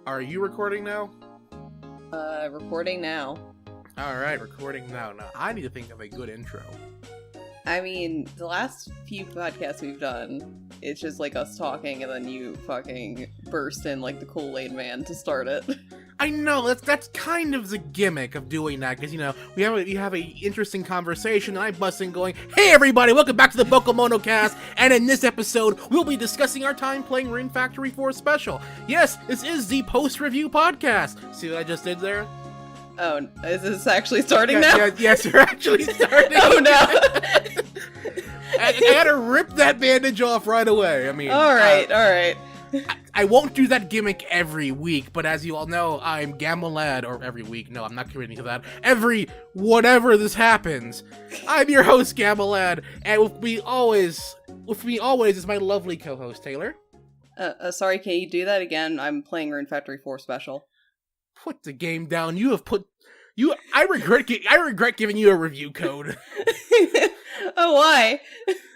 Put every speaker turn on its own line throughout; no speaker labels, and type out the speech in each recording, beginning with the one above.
Are you recording now?
Recording now.
Alright, recording now. Now, I need to think of a good intro.
I mean, the last few podcasts we've done, it's just like us talking and then you fucking burst in like the Kool-Aid man to start it.
I know, that's kind of the gimmick of doing that, because, you know, we have a interesting conversation, and I bust in going, "Hey everybody, welcome back to the BokuMonoCast, and in this episode, we'll be discussing our time playing Rune Factory 4 Special. Yes, this is the post-review podcast. See what I just did there?
Oh, is this actually starting now?
Yes, we're actually starting.
Oh no!
I gotta rip that bandage off right away. I mean,
alright.
I won't do that gimmick every week, but as you all know, I'm Gamelad, or every week, no, I'm not committing to that. Whatever this happens, I'm your host, Gamelad, and with me always is my lovely co-host, Taylor.
Sorry, can you do that again? I'm playing Rune Factory 4 Special.
Put the game down. I regret giving you a review code.
Oh, why?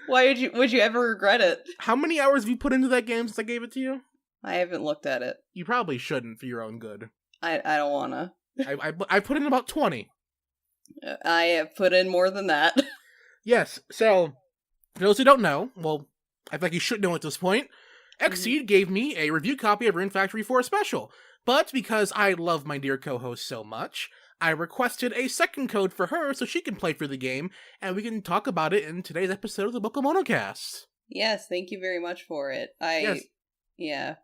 Why would you ever regret it?
How many hours have you put into that game since I gave it to you?
I haven't looked at it.
You probably shouldn't for your own good.
I don't wanna.
I put in about 20.
I have put in more than that.
Yes, so, for those who don't know, well, I think you should know at this point, Xseed gave me a review copy of Rune Factory 4 Special, but because I love my dear co-host so much, I requested a second code for her so she can play through the game, and we can talk about it in today's episode of the BokuMonoCast.
Yes, thank you very much for it. Yeah.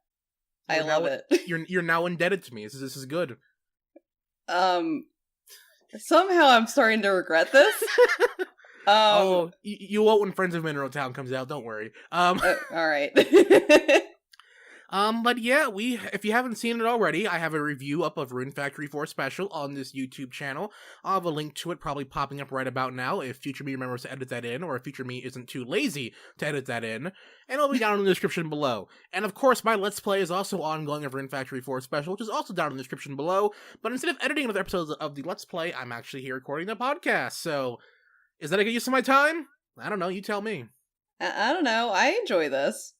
I love it.
You're now indebted to me. This is good.
Somehow I'm starting to regret this.
You won't when Friends of Mineral Town comes out, don't worry.
Alright.
But yeah, if you haven't seen it already, I have a review up of Rune Factory 4 Special on this YouTube channel. I'll have a link to it probably popping up right about now if future me remembers to edit that in, or if future me isn't too lazy to edit that in, and it'll be down in the description below. And of course, my Let's Play is also ongoing of Rune Factory 4 Special, which is also down in the description below, but instead of editing another episodes of the Let's Play, I'm actually here recording the podcast, so is that a good use of my time? I don't know, you tell me.
I don't know, I enjoy this.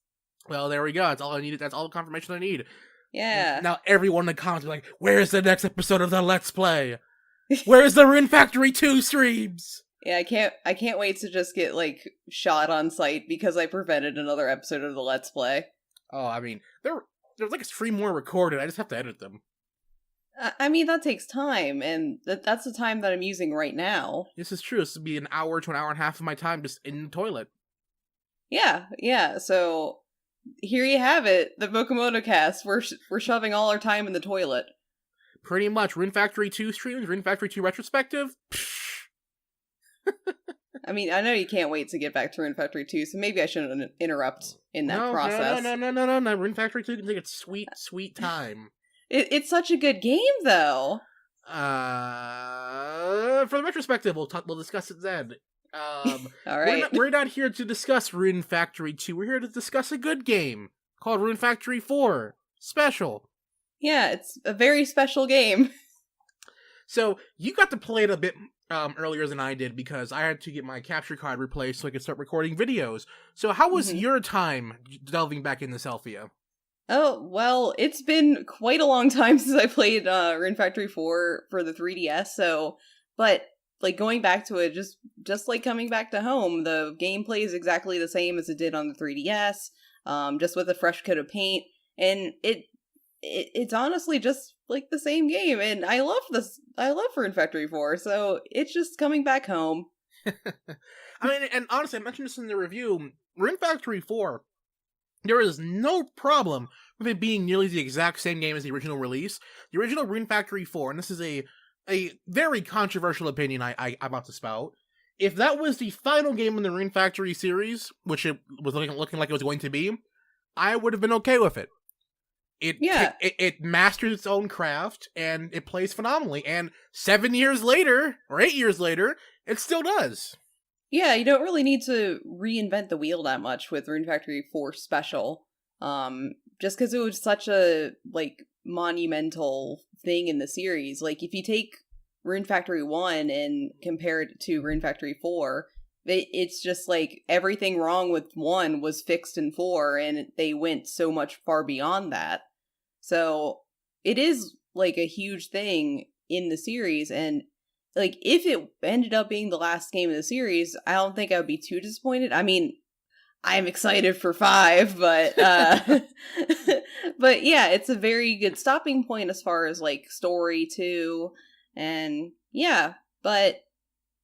Well, there we go. That's all I needed. That's all the confirmation I need.
Yeah.
Now everyone in the comments will be like, where's the next episode of the Let's Play? Where's the Rune Factory 2 streams?
Yeah, I can't wait to just get, like, shot on sight because I prevented another episode of the Let's Play.
Oh, I mean, there's like 3 more recorded. I just have to edit them.
I mean, that takes time, and that's the time that I'm using right now.
This is true. This would be an hour to an hour and a half of my time just in the toilet.
Yeah, so here you have it, the BokuMonoCast. We're shoving all our time in the toilet.
Pretty much. Rune Factory 2 streams, Rune Factory 2 retrospective.
I mean, I know you can't wait to get back to Rune Factory 2, so maybe I shouldn't interrupt in that process.
No. Rune Factory 2 can take its sweet time.
It's such a good game, though.
For the retrospective, we'll discuss it then.
All right.
We're not here to discuss Rune Factory 2. We're here to discuss a good game called Rune Factory 4 Special.
Yeah, it's a very special game.
So, you got to play it a bit earlier than I did because I had to get my capture card replaced so I could start recording videos. So, how was your time delving back into Selphia?
Oh, well, it's been quite a long time since I played Rune Factory 4 for the 3DS, but like going back to it, just like coming back to home, the gameplay is exactly the same as it did on the 3DS, just with a fresh coat of paint, and it's honestly just like the same game, and I love Rune Factory 4, so it's just coming back home.
I mean, and honestly, I mentioned this in the review, Rune Factory 4, there is no problem with it being nearly the exact same game as the original release. The original Rune Factory 4, and this is a very controversial opinion I'm about to spout. If that was the final game in the Rune Factory series, which it was looking like it was going to be, I would have been okay with it. It mastered its own craft, and it plays phenomenally. And 7 years later, or 8 years later, it still does.
Yeah, you don't really need to reinvent the wheel that much with Rune Factory 4 Special. Just because it was such a, like, monumental thing in the series. Like, if you take Rune Factory 1 and compare it to Rune Factory 4, it's just like everything wrong with 1 was fixed in 4, and they went so much far beyond that. So it is like a huge thing in the series, and like if it ended up being the last game of the series, I don't think I would be too disappointed. I mean, I'm excited for 5, but but yeah, it's a very good stopping point as far as like story too. And yeah, but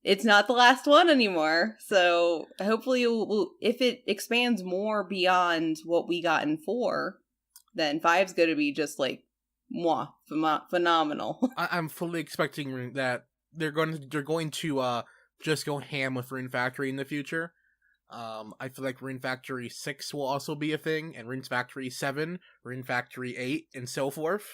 it's not the last one anymore. So hopefully if it expands more beyond what we got in 4, then 5's going to be just like phenomenal.
I'm fully expecting that they're going to just go ham with Rune Factory in the future. I feel like Rune Factory 6 will also be a thing, and Rune Factory 7, Rune Factory 8, and so forth.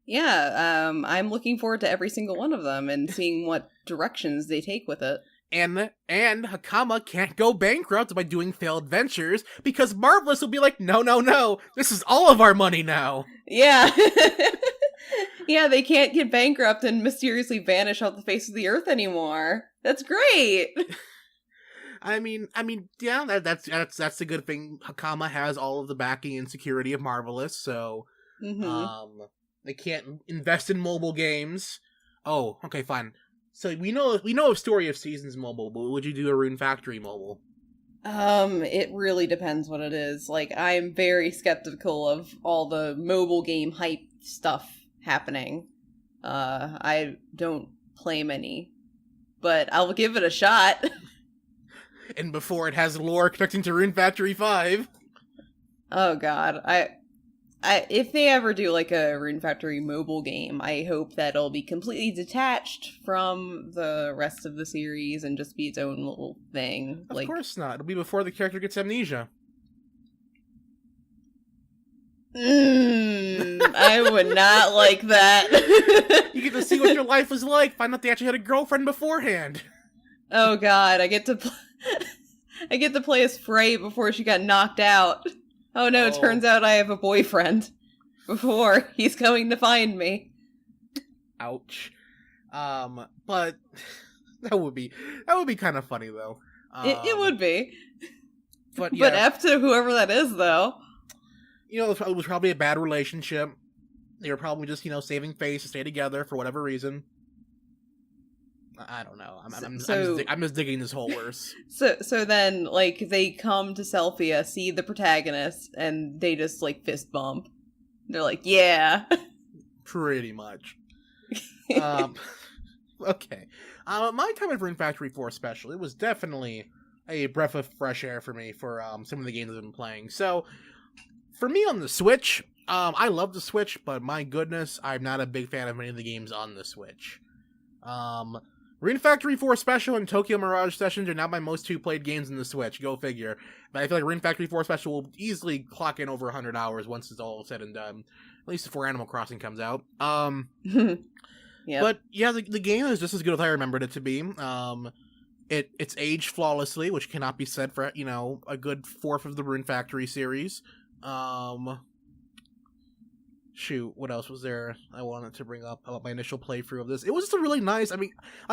Yeah, I'm looking forward to every single one of them and seeing what directions they take with it.
And Hakama can't go bankrupt by doing failed ventures, because Marvelous will be like, no, this is all of our money now.
Yeah. Yeah, they can't get bankrupt and mysteriously vanish off the face of the earth anymore. That's great.
I mean, yeah, that's a good thing. Hakama has all of the backing and security of Marvelous, so they can't invest in mobile games. Oh, okay, fine. So we know of Story of Seasons mobile, but would you do a Rune Factory mobile?
It really depends what it is. Like, I'm very skeptical of all the mobile game hype stuff happening. I don't play many, but I'll give it a shot.
And before it has lore connecting to Rune Factory 5.
Oh god, I if they ever do like a Rune Factory mobile game, I hope that it'll be completely detached from the rest of the series and just be its own little thing.
Of course not. It'll be before the character gets amnesia.
I would not like that.
You get to see what your life was like. Find out they actually had a girlfriend beforehand.
Oh god, I get to play as Frey before she got knocked out. Oh no, it turns out I have a boyfriend before he's coming to find me.
Ouch. But that would be kind of funny though.
It would be.
But yeah.
But F to whoever that is though.
You know, it was probably a bad relationship. They were probably just, saving face to stay together for whatever reason. I don't know. I'm just digging this hole worse.
So then, like, they come to Selphia, see the protagonist, and they just, like, fist bump. They're like, yeah.
Pretty much. Okay. My time at Rune Factory 4 especially, it was definitely a breath of fresh air for me for some of the games I've been playing. So, for me on the Switch, I love the Switch, but my goodness, I'm not a big fan of many of the games on the Switch. Rune Factory 4 Special and Tokyo Mirage Sessions are now my most 2-played games in the Switch, go figure. But I feel like Rune Factory 4 Special will easily clock in over 100 hours once it's all said and done. At least before Animal Crossing comes out.
Yep.
But yeah, the game is just as good as I remembered it to be. It's aged flawlessly, which cannot be said for, a good fourth of the Rune Factory series. Shoot, what else was there I wanted to bring up about my initial playthrough of this? It was just a really nice,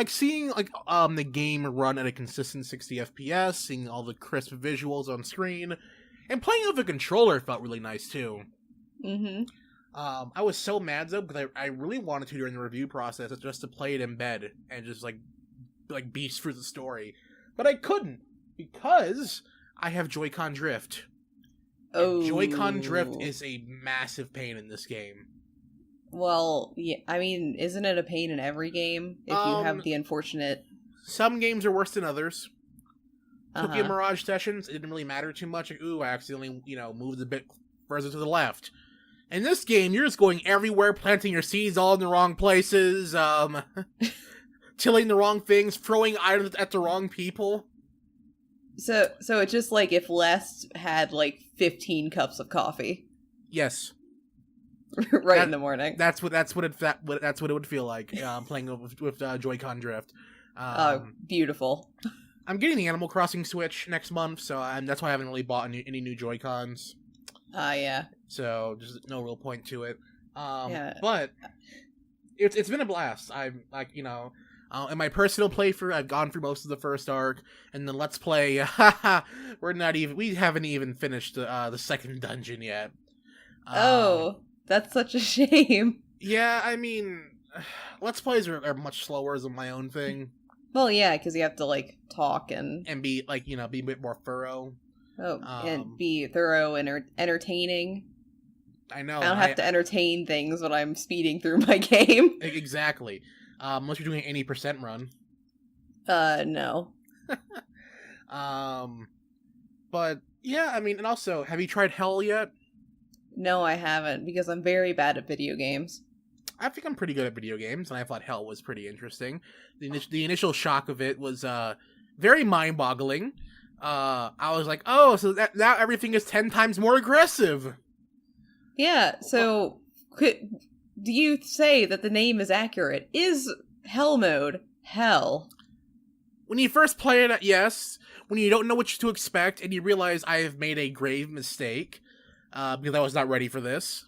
seeing, the game run at a consistent 60 FPS, seeing all the crisp visuals on screen, and playing with a controller felt really nice, too.
Mm-hmm.
I was so mad, though, because I really wanted to, during the review process, just to play it in bed, and just, beast through the story. But I couldn't, because I have Joy-Con drift.
Oh.
Joy-Con drift is a massive pain in this game.
Well, yeah, I mean, isn't it a pain in every game if you have the unfortunate...
Some games are worse than others. Tokyo Mirage Sessions, it didn't really matter too much. I accidentally, moved a bit further to the left. In this game, you're just going everywhere, planting your seeds all in the wrong places, tilling the wrong things, throwing items at the wrong people.
So it's just like if Les had 15 cups of coffee.
Yes.
In the morning.
That's what it would feel like playing with Joy-Con drift.
Beautiful.
I'm getting the Animal Crossing Switch next month, so that's why I haven't really bought any new Joy-Cons.
Yeah.
So there's no real point to it.
Yeah.
But it's been a blast. I'm in my personal playthrough, I've gone through most of the first arc, and the Let's Play, we haven't even finished the second dungeon yet.
That's such a shame.
Yeah, I mean, Let's Plays are much slower than my own thing.
Well, yeah, because you have to, like, talk and
be, like, be a bit more thorough.
and be thorough and entertaining.
I know.
I don't have to entertain things when I'm speeding through my game.
Exactly. Unless you're doing an 80% run.
No.
But, yeah, I mean, and also, have you tried Hell yet?
No, I haven't, because I'm very bad at video games.
I think I'm pretty good at video games, and I thought Hell was pretty interesting. The initial shock of it was very mind-boggling. I was like, oh, so now everything is 10 times more aggressive.
Yeah, so do you say that the name is accurate? Is Hell mode hell?
When you first play it, yes. When you don't know what to expect, and you realize I have made a grave mistake, because I was not ready for this.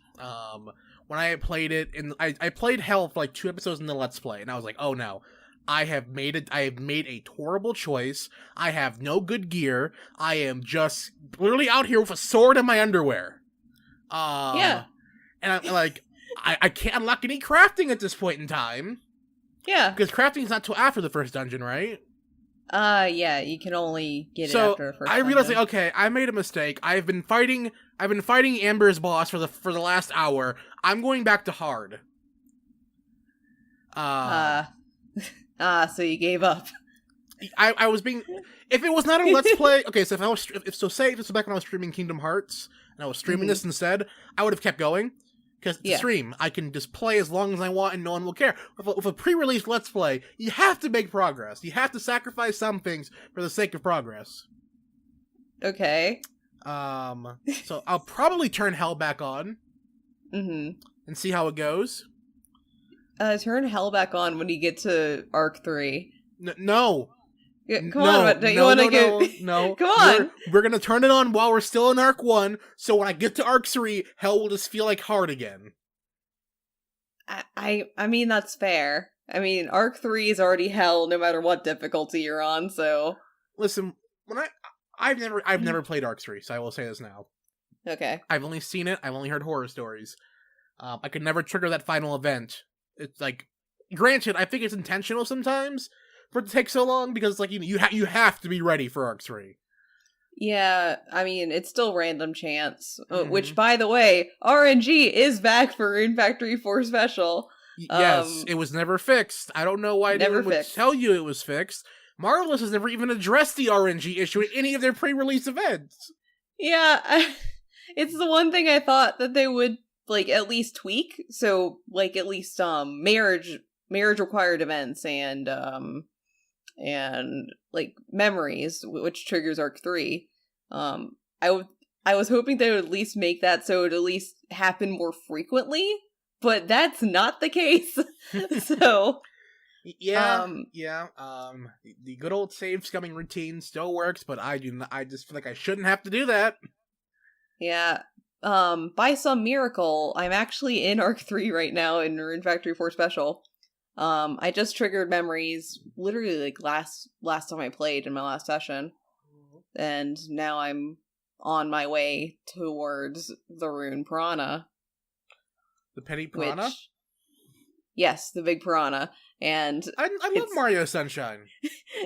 When I played it, I played Hell for like 2 episodes in the Let's Play, and I was like, oh no, I have made a horrible choice. I have no good gear. I am just literally out here with a sword in my underwear.
Yeah.
And I'm like, I can't unlock any crafting at this point in time.
Yeah.
Because crafting is not till after the first dungeon, right?
Yeah, you can only get it after the first
I realized,
dungeon.
like, okay, I made a mistake. I've been fighting Amber's boss for the last hour. I'm going back to hard.
So you gave up.
I was being, if it was not a Let's Play, okay, so say if this was back when I was streaming Kingdom Hearts, and I was streaming this instead, I would have kept going. Because it's a stream, I can just play as long as I want and no one will care. With a pre-release Let's Play, you have to make progress. You have to sacrifice some things for the sake of progress.
Okay.
So I'll probably turn Hell back on.
Mm-hmm.
And see how it goes.
Turn Hell back on when you get to Arc 3.
No.
Yeah, come on, don't you want to get...
No.
Come on.
We're going to turn it on while we're still in Arc 1, so when I get to Arc 3, Hell will just feel like hard again.
I mean, that's fair. I mean, Arc 3 is already Hell no matter what difficulty you're on, so...
Listen, I've never played Arc 3, so I will say this now.
Okay.
I've only seen it, I've only heard horror stories. I could never trigger that final event. It's like, granted, I think it's intentional sometimes for it to take so long, because like you have to be ready for Arc 3.
Yeah, I mean, it's still random chance, which, by the way, RNG is back for Rune Factory 4 Special.
Yes, it was never fixed. I don't know why anyone would tell you it was fixed. Marvelous has never even addressed the RNG issue in any of their pre-release events.
Yeah, it's the one thing I thought that they would, like, at least tweak. So, like, at least, marriage required events and like memories, which triggers Arc 3. I was hoping they would at least make that so it would at least happen more frequently, but that's not the case. So
the good old save scumming routine still works, but I just feel like I shouldn't have to do that.
Yeah. By some miracle, I'm actually in Arc 3 right now in Rune Factory 4 Special. I just triggered memories literally like last time I played in my last session. And now I'm on my way towards the Rune Piranha.
The Petty Piranha?
Yes, the big piranha. And
I love Mario Sunshine.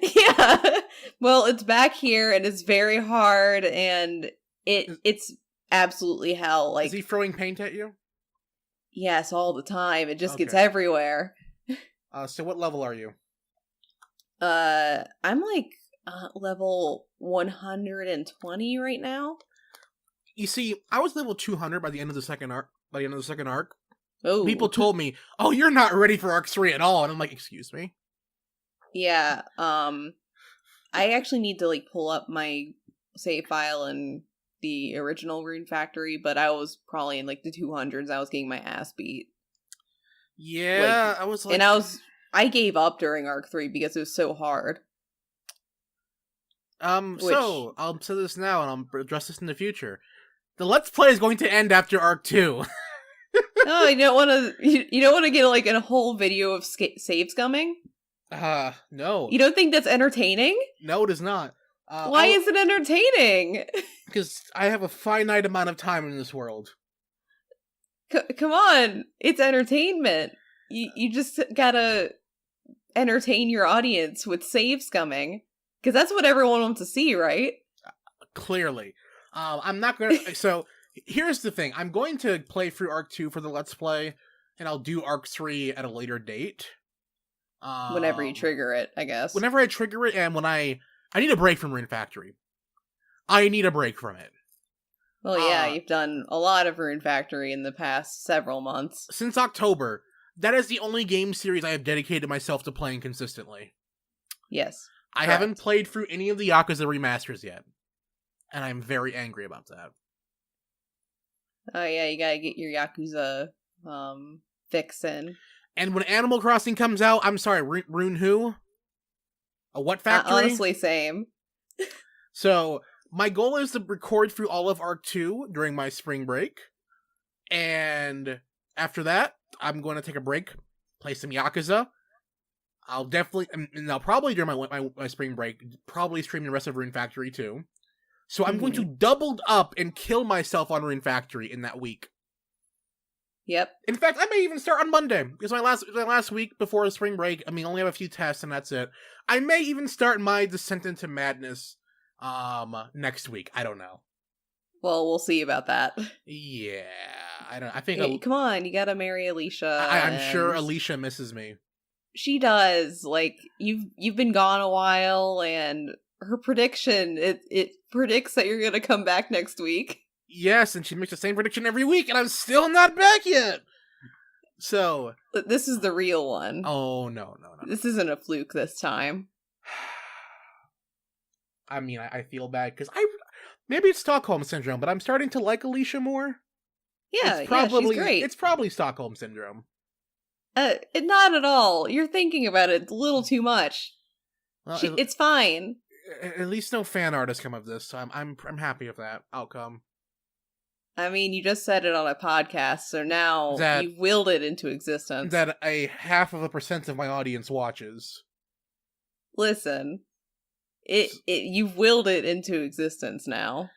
Yeah. Well, it's back here and it's very hard and it's absolutely hell. Like,
is he throwing paint at you?
Yes, all the time. It just gets everywhere.
So what level are you?
I'm like level 120 right now.
You see, I was level 200 by the end of the second arc.
Oh.
People told me, "Oh, you're not ready for Arc 3 at all," and I'm like, "Excuse me."
Yeah. I actually need to like pull up my save file in the original Rune Factory, but I was probably in like the 200s. I was getting my ass beat.
Yeah, I was like...
And I gave up during Arc 3 because it was so hard.
So, I'll say this now, and I'll address this in the future. The Let's Play is going to end after Arc 2.
No, you don't want to get like a whole video of save scumming?
No.
You don't think that's entertaining?
No, it is not.
Why is it entertaining?
Because I have a finite amount of time in this world.
Come on, it's entertainment. You just gotta entertain your audience with save scumming, because that's what everyone wants to see, right?
Clearly. I'm not gonna... So, here's the thing. I'm going to play through Arc 2 for the Let's Play, and I'll do Arc 3 at a later date.
Whenever you trigger it, I guess.
Whenever I trigger it, and when I need a break from Rune Factory. I need a break from it.
Well, yeah, you've done a lot of Rune Factory in the past several months.
Since October, that is the only game series I have dedicated myself to playing consistently.
Yes.
I haven't played through any of the Yakuza remasters yet. And I'm very angry about that.
Oh yeah, you gotta get your Yakuza fix in.
And when Animal Crossing comes out, I'm sorry, Rune who? A what factory?
Honestly, same.
So, my goal is to record through all of Arc 2 during my spring break. And after that, I'm going to take a break, play some Yakuza. I'll definitely, and I'll probably during my spring break, probably stream the rest of Rune Factory too. So I'm going to double up and kill myself on Rune Factory in that week.
Yep.
In fact, I may even start on Monday, because my last week before the spring break, I mean, I only have a few tests and that's it. I may even start my Descent into Madness next week. I don't know.
Well, we'll see about that.
Yeah, I think.
Hey, come on, you gotta marry Alicia.
I'm sure Alicia misses me.
She does. Like, you've been gone a while, and her prediction it predicts that you're gonna come back next week.
Yes, and she makes the same prediction every week, and I'm still not back yet. So
this is the real one.
Oh no!
This isn't a fluke this time.
I mean, I feel bad because maybe it's Stockholm Syndrome, but I'm starting to like Alicia more.
Yeah, she's great.
It's probably Stockholm Syndrome.
Not at all. You're thinking about it a little too much.
Well,
it's fine.
At least no fan art has come of this, so I'm happy with that outcome.
I mean, you just said it on a podcast, so now you've willed it into existence.
That a 0.5% of my audience watches.
Listen, you've willed it into existence now.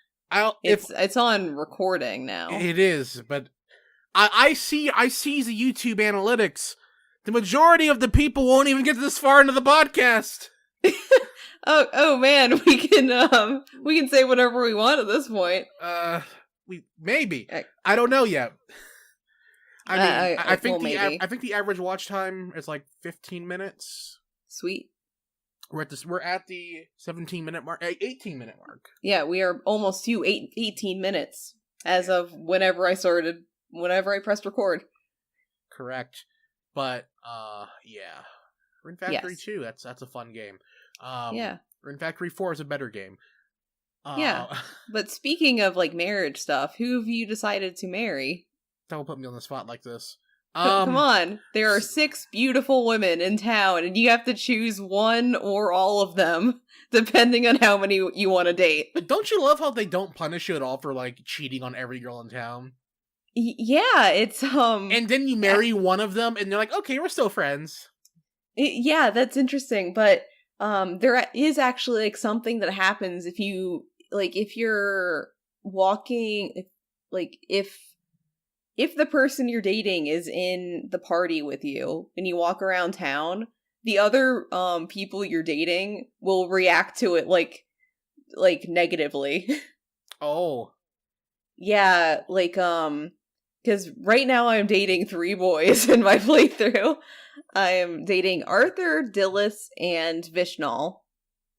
It's on recording now.
It is, but I see the YouTube analytics. The majority of the people won't even get this far into the podcast.
oh man, we can say whatever we want at this point.
Maybe. I don't know yet. I mean, I think the average watch time is like 15 minutes.
Sweet.
We're at the 17-minute mark, 18-minute mark.
Yeah, we are almost to 18 minutes as of whenever I pressed record.
Correct. But yeah. Rune Factory 2, that's a fun game.
Yeah.
Rune Factory 4 is a better game.
Yeah. But speaking of like marriage stuff, who have you decided to marry?
Don't put me on the spot like this.
Come on. There are 6 beautiful women in town, and you have to choose one or all of them, depending on how many you want to date.
Don't you love how they don't punish you at all for, like, cheating on every girl in town?
Yeah, it's,
And then you marry one of them, and they're like, okay, we're still friends.
Yeah, that's interesting, but, there is actually, like, something that happens if you're walking, if the person you're dating is in the party with you and you walk around town, the other people you're dating will react to it like negatively.
Oh.
Yeah, because right now I'm dating 3 boys in my playthrough. I am dating Arthur, Dillis, and Vishnal.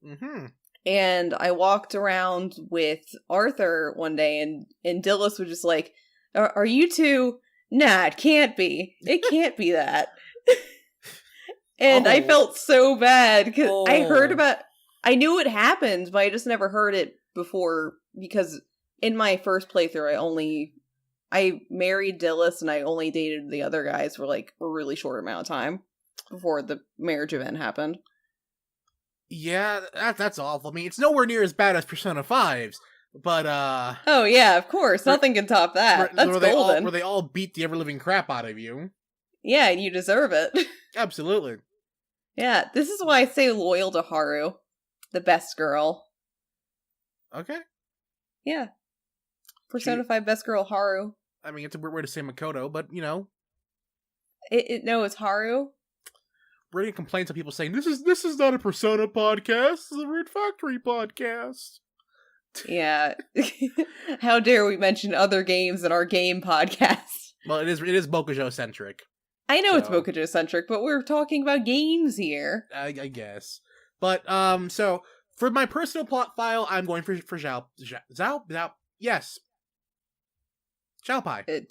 Mm-hmm.
And I walked around with Arthur one day, and Dillis was just like, Are you two? Nah, it can't be. It can't be that. And I felt so bad because I knew it happened, but I just never heard it before because in my first playthrough, I married Dillis and I only dated the other guys for like a really short amount of time before the marriage event happened.
Yeah, that's awful. I mean, it's nowhere near as bad as Persona 5's. But,
oh, yeah, of course. Nothing can top that. That's golden.
Where they all beat the ever-living crap out of you.
Yeah, and you deserve it.
Absolutely.
Yeah, this is why I stay loyal to Haru. The best girl.
Okay.
Yeah. Persona 5 best girl, Haru.
I mean, it's a weird way to say Makoto, but, you know.
No, it's Haru.
We're getting complaints of people saying, this is not a Persona podcast, this is a Rune Factory podcast.
Yeah. How dare we mention other games in our game podcast?
Well, it is Bokujo-centric.
I know it's Bokujo-centric, but we're talking about games here.
I guess. But, so, for my personal plot file, I'm going for Zhao. Yes. Xiaopai.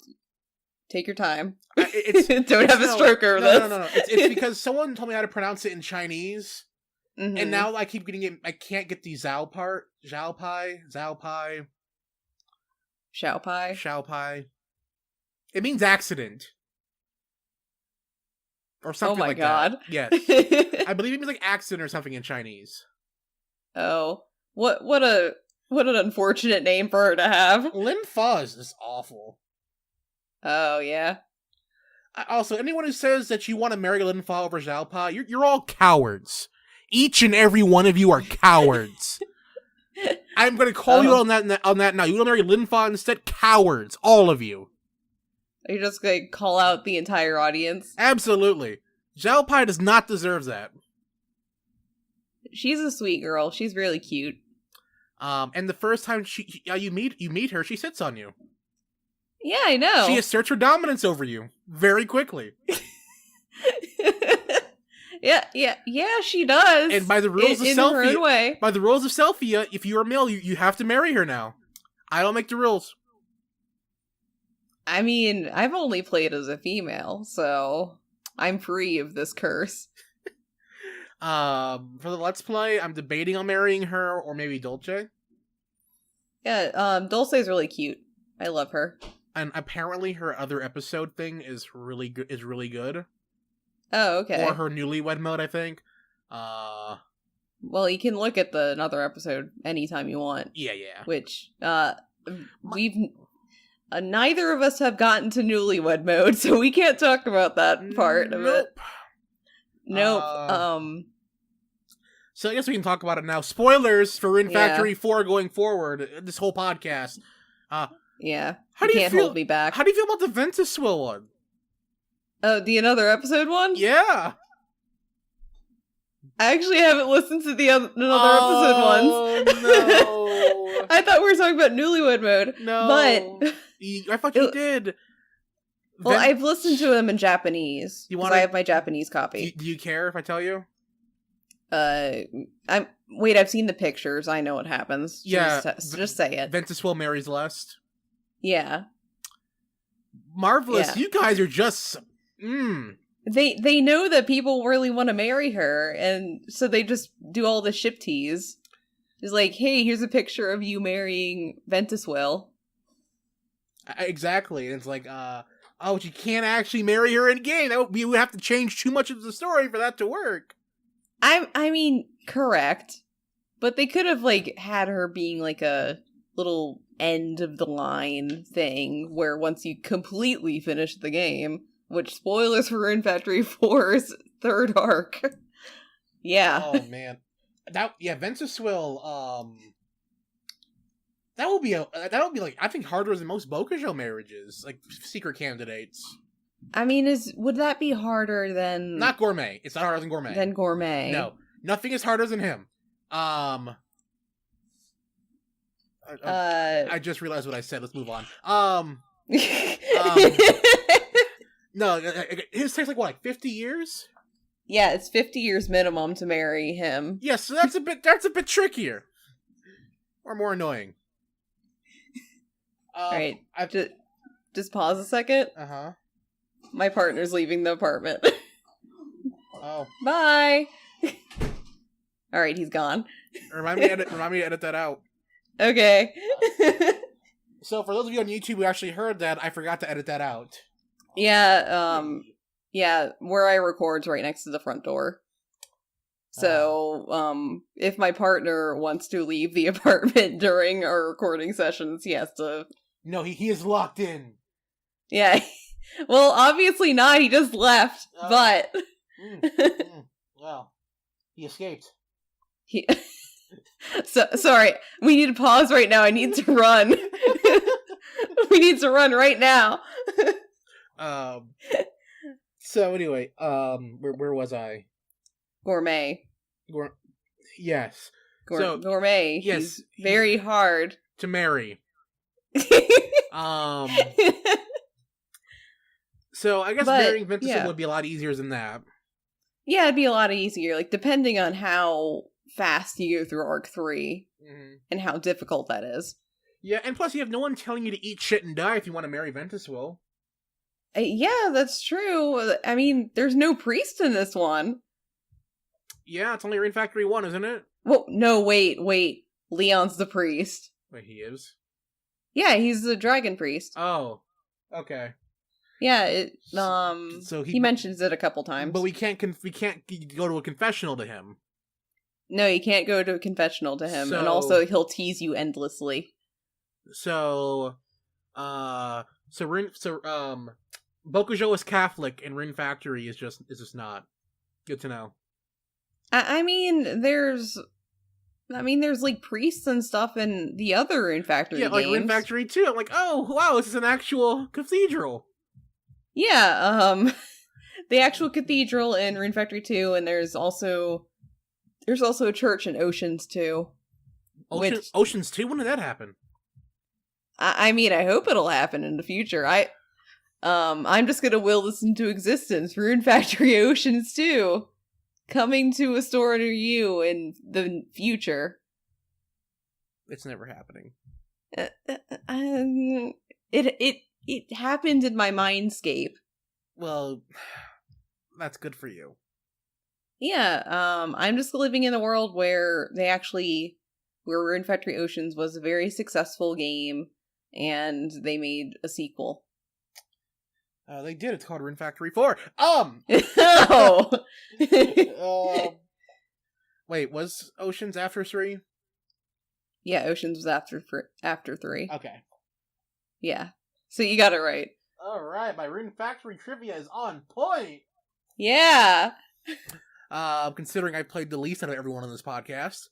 Take your time.
Don't
have a stroke over this.
No. It's because someone told me how to pronounce it in Chinese, and now I keep getting it. I can't get the Zhao part. Xiaopai. It means accident. Or something like that. Oh my god. Yes. I believe it means like accident or something in Chinese.
Oh. What an unfortunate name for her to have.
Lin Fuzz is awful.
Oh, yeah.
Also, anyone who says that you want to marry Lin Fa over Xiaopa, you're all cowards. Each and every one of you are cowards. I'm going to call you on that now. You want to marry Lin Fa instead? Cowards. All of you.
Are you just going to call out the entire audience?
Absolutely. Xiaopai does not deserve that.
She's a sweet girl. She's really cute.
And the first time you meet her, she sits on you.
Yeah, I know.
She asserts her dominance over you very quickly.
Yeah, she does.
And by the rules of Selphia, if you are male, you have to marry her now. I don't make the rules.
I mean, I've only played as a female, so I'm free of this curse.
For the Let's Play, I'm debating on marrying her or maybe Dolce.
Yeah, Dulce's really cute. I love her.
And apparently her other episode thing is really good.
Oh, okay.
Or her Newlywed mode, I think.
Well, you can look at another episode anytime you want.
Yeah.
Which, we've... neither of us have gotten to Newlywed mode, so we can't talk about that part of it. Nope.
So I guess we can talk about it now. Spoilers for Rune Factory 4 going forward, this whole podcast.
Yeah.
How do you feel?
Hold me back.
How do you feel about the Ventuswil one?
Oh, the another episode one?
Yeah.
I actually haven't listened to the another episode ones.
No.
I thought we were talking about Newlywed mode.
No.
But
I thought you did.
Well, I've listened to them in Japanese. I have my Japanese copy.
Do you care if I tell you?
I've seen the pictures. I know what happens. Just say it.
Ventuswil marries Lust.
Yeah.
Marvelous. Yeah. You guys are just...
They know that people really want to marry her, and so they just do all the ship tease. It's like, hey, here's a picture of you marrying Ventuswil.
Exactly. And it's like, but you can't actually marry her in game. We would have to change too much of the story for that to work.
I mean, correct. But they could have, had her being, a little end of the line thing, where once you completely finish the game, which, spoilers for Rune Factory 4's third arc. Yeah.
Oh, man. Ventuswil, that would be I think harder than most Bokujo marriages, secret candidates.
I mean, would that be harder than...
Not Gourmet. It's not harder than Gourmet.
Than Gourmet.
No. Nothing is harder than him. I just realized what I said. Let's move on. No, his takes 50 years?
Yeah, it's 50 years minimum to marry him.
Yeah, so that's a bit trickier. Or more annoying.
Alright, just pause a second.
Uh-huh.
My partner's leaving the apartment.
Oh.
Bye! Alright, he's gone.
Remind me to edit that out.
Okay.
So for those of you on YouTube who actually heard that, I forgot to edit that out.
Yeah, where I record's right next to the front door. So, if my partner wants to leave the apartment during our recording sessions, he has to...
No, he is locked in.
Yeah. Well, obviously not, he just left, but...
Well, he escaped.
Sorry, we need to pause right now, I need to run. We need to run right now.
So anyway, where was I?
Gourmet.
Yes. So
Gourmet.
yes,
he's very hard
to marry. So I guess marrying Ventusum would be a lot easier than that.
Yeah, it'd be a lot easier. Like, depending on how fast you go through Arc 3 and how difficult that is.
Yeah, and plus you have no one telling you to eat shit and die if you want to marry Ventusum.
Yeah, that's true. I mean, there's no priest in this one.
Yeah, it's only Rune Factory 1, isn't it?
Well, no, wait. Leon's the priest.
Wait, he is?
Yeah, he's the dragon priest.
Oh, okay.
Yeah,
so
he mentions it a couple times.
But we can't go to a confessional to him.
No, you can't go to a confessional to him, and also he'll tease you endlessly.
So, Bokujo is Catholic, and Rune Factory is just not. Good to know.
I mean, there's like priests and stuff in the other Rune Factory games.
Yeah, like Rune Factory 2. I'm like, oh wow, this is an actual cathedral.
Yeah, the actual cathedral in Rune Factory 2, and there's also a church in Oceans 2.
Oceans 2? When did that happen?
I mean, I hope it'll happen in the future. I'm just gonna will this into existence. Rune Factory Oceans 2. Coming to a store near you in the future.
It's never happening.
It happened in my mindscape.
Well, that's good for you.
Yeah, I'm just living in a world where Rune Factory Oceans was a very successful game, and they made a sequel.
They did. It's called Rune Factory 4.
Oh!
Wait, was Oceans after 3?
Yeah, Oceans was after 3.
Okay.
Yeah. So you got it right.
Alright, my Rune Factory trivia is on point!
Yeah!
Considering I played the least out of everyone on this podcast.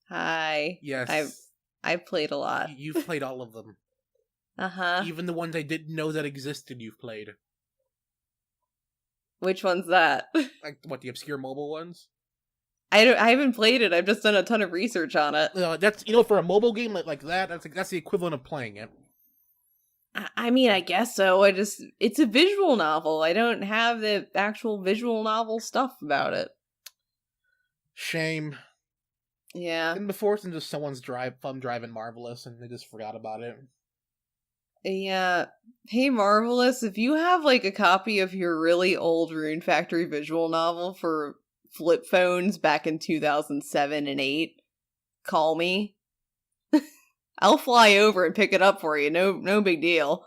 Hi.
Yes.
I've played a lot.
You've played all of them.
Uh-huh.
Even the ones I didn't know that existed, you've played.
Which one's that?
Like, what, the obscure mobile ones?
I haven't played it. I've just done a ton of research on it.
That's, for a mobile game like that, that's the equivalent of playing it.
I mean, I guess so. It's a visual novel. I don't have the actual visual novel stuff about it.
Shame.
Yeah.
And before it's just someone's fun driving Marvelous, and they just forgot about it.
Yeah. Hey, Marvelous, if you have, like, a copy of your really old Rune Factory visual novel for flip phones back in 2007 and 8, call me. I'll fly over and pick it up for you. No big deal.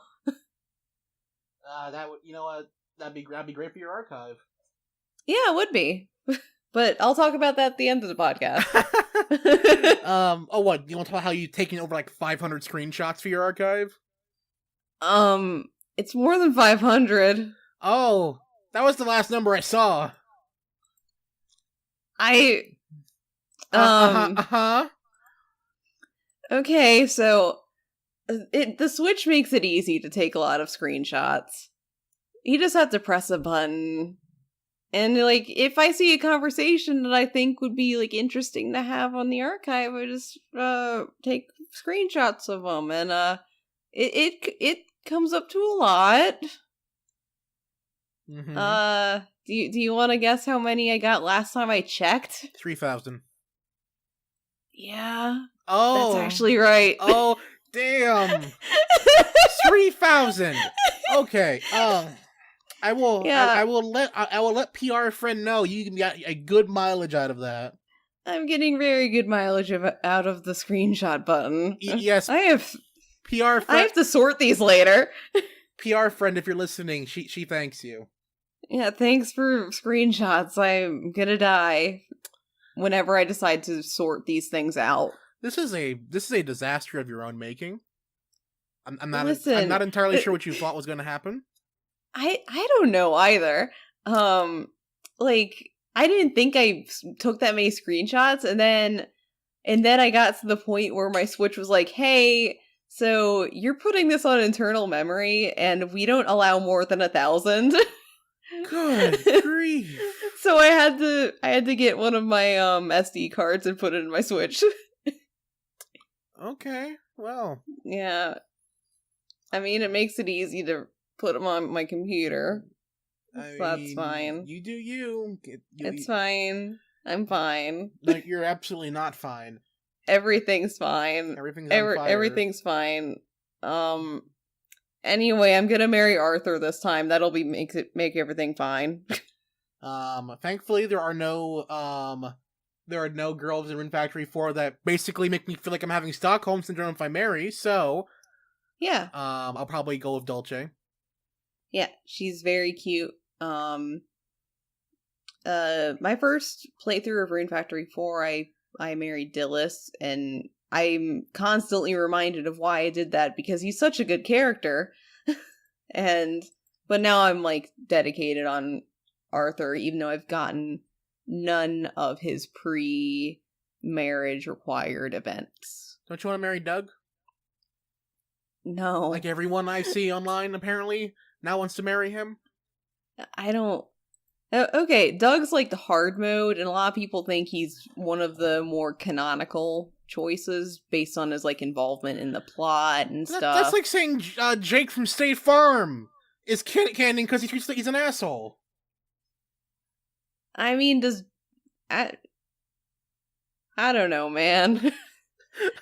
That would, you know what? That'd be great for your archive.
Yeah, it would be. But I'll talk about that at the end of the podcast.
What? You want to talk about how you've taken over like 500 screenshots for your archive?
It's more than 500.
Oh, that was the last number I saw.
Okay, so the Switch makes it easy to take a lot of screenshots. You just have to press a button. And, like, if I see a conversation that I think would be, like, interesting to have on the archive, I just take screenshots of them. And it comes up to a lot. Mm-hmm. Do you want to guess how many I got last time I checked?
3,000.
Yeah.
Oh,
that's actually right.
Oh, damn. 3,000. Okay. I will let PR friend know you got a good mileage out of that.
I'm getting very good mileage out of the screenshot button.
Yes.
I have
PR friend.
I have to sort these later.
PR friend, if you're listening, she thanks you.
Yeah, thanks for screenshots. I'm gonna die whenever I decide to sort these things out.
This is a disaster of your own making. I'm not entirely sure what you thought was going to happen.
I don't know either. Like, I didn't think I took that many screenshots, and then I got to the point where my Switch was like, "Hey, So you're putting this on internal memory, and we don't allow more than 1,000.
Good grief.
So I had to get one of my SD cards and put it in my Switch.
Okay, well.
Yeah. I mean, it makes it easy to put them on my computer. That's fine.
You do you.
It's fine. I'm fine.
No, you're absolutely not fine.
Everything's fine.
Everything's on fire.
Everything's fine. Anyway, I'm gonna marry Arthur this time. That'll make everything fine.
Thankfully there are no girls in Rune Factory 4 that basically make me feel like I'm having Stockholm syndrome if I marry, so
yeah.
I'll probably go with Dolce.
Yeah, she's very cute. My first playthrough of Rune Factory 4, I married Dillis, and I'm constantly reminded of why I did that because he's such a good character. But now I'm like dedicated on Arthur, even though I've gotten none of his pre-marriage required events.
Don't you want to marry Doug?
No.
Like everyone I see online apparently now wants to marry him?
I don't... Okay, Doug's like the hard mode, and a lot of people think he's one of the more canonical choices based on his like involvement in the plot and stuff.
That's like saying Jake from State Farm is canon because he's an asshole.
I mean, I don't know, man.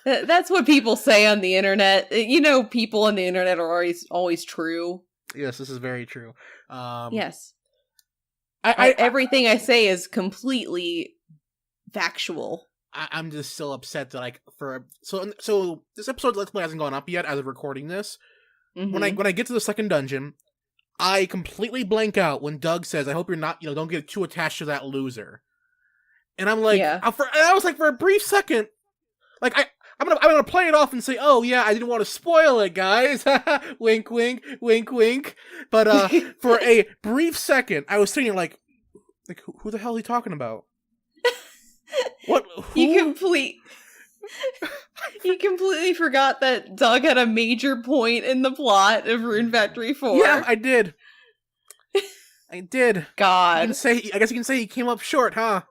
That's what people say on the internet. You know, people on the internet are always true.
Yes, this is very true.
Yes. Everything I say is completely factual.
I'm just still upset that so this episode Let's Play hasn't gone up yet as of recording this. Mm-hmm. When I get to the second dungeon, I completely blank out when Doug says, "I hope you're not, don't get too attached to that loser." And I'm like, I was like, for a brief second, like I'm gonna play it off and say, "Oh yeah, I didn't want to spoil it, guys." Wink, wink, wink, wink. But for a brief second, I was sitting like who the hell are you talking about? What? Who?
You completely forgot that Doug had a major point in the plot of Rune Factory 4.
Yeah, I did.
God.
I guess you can say he came up short, huh?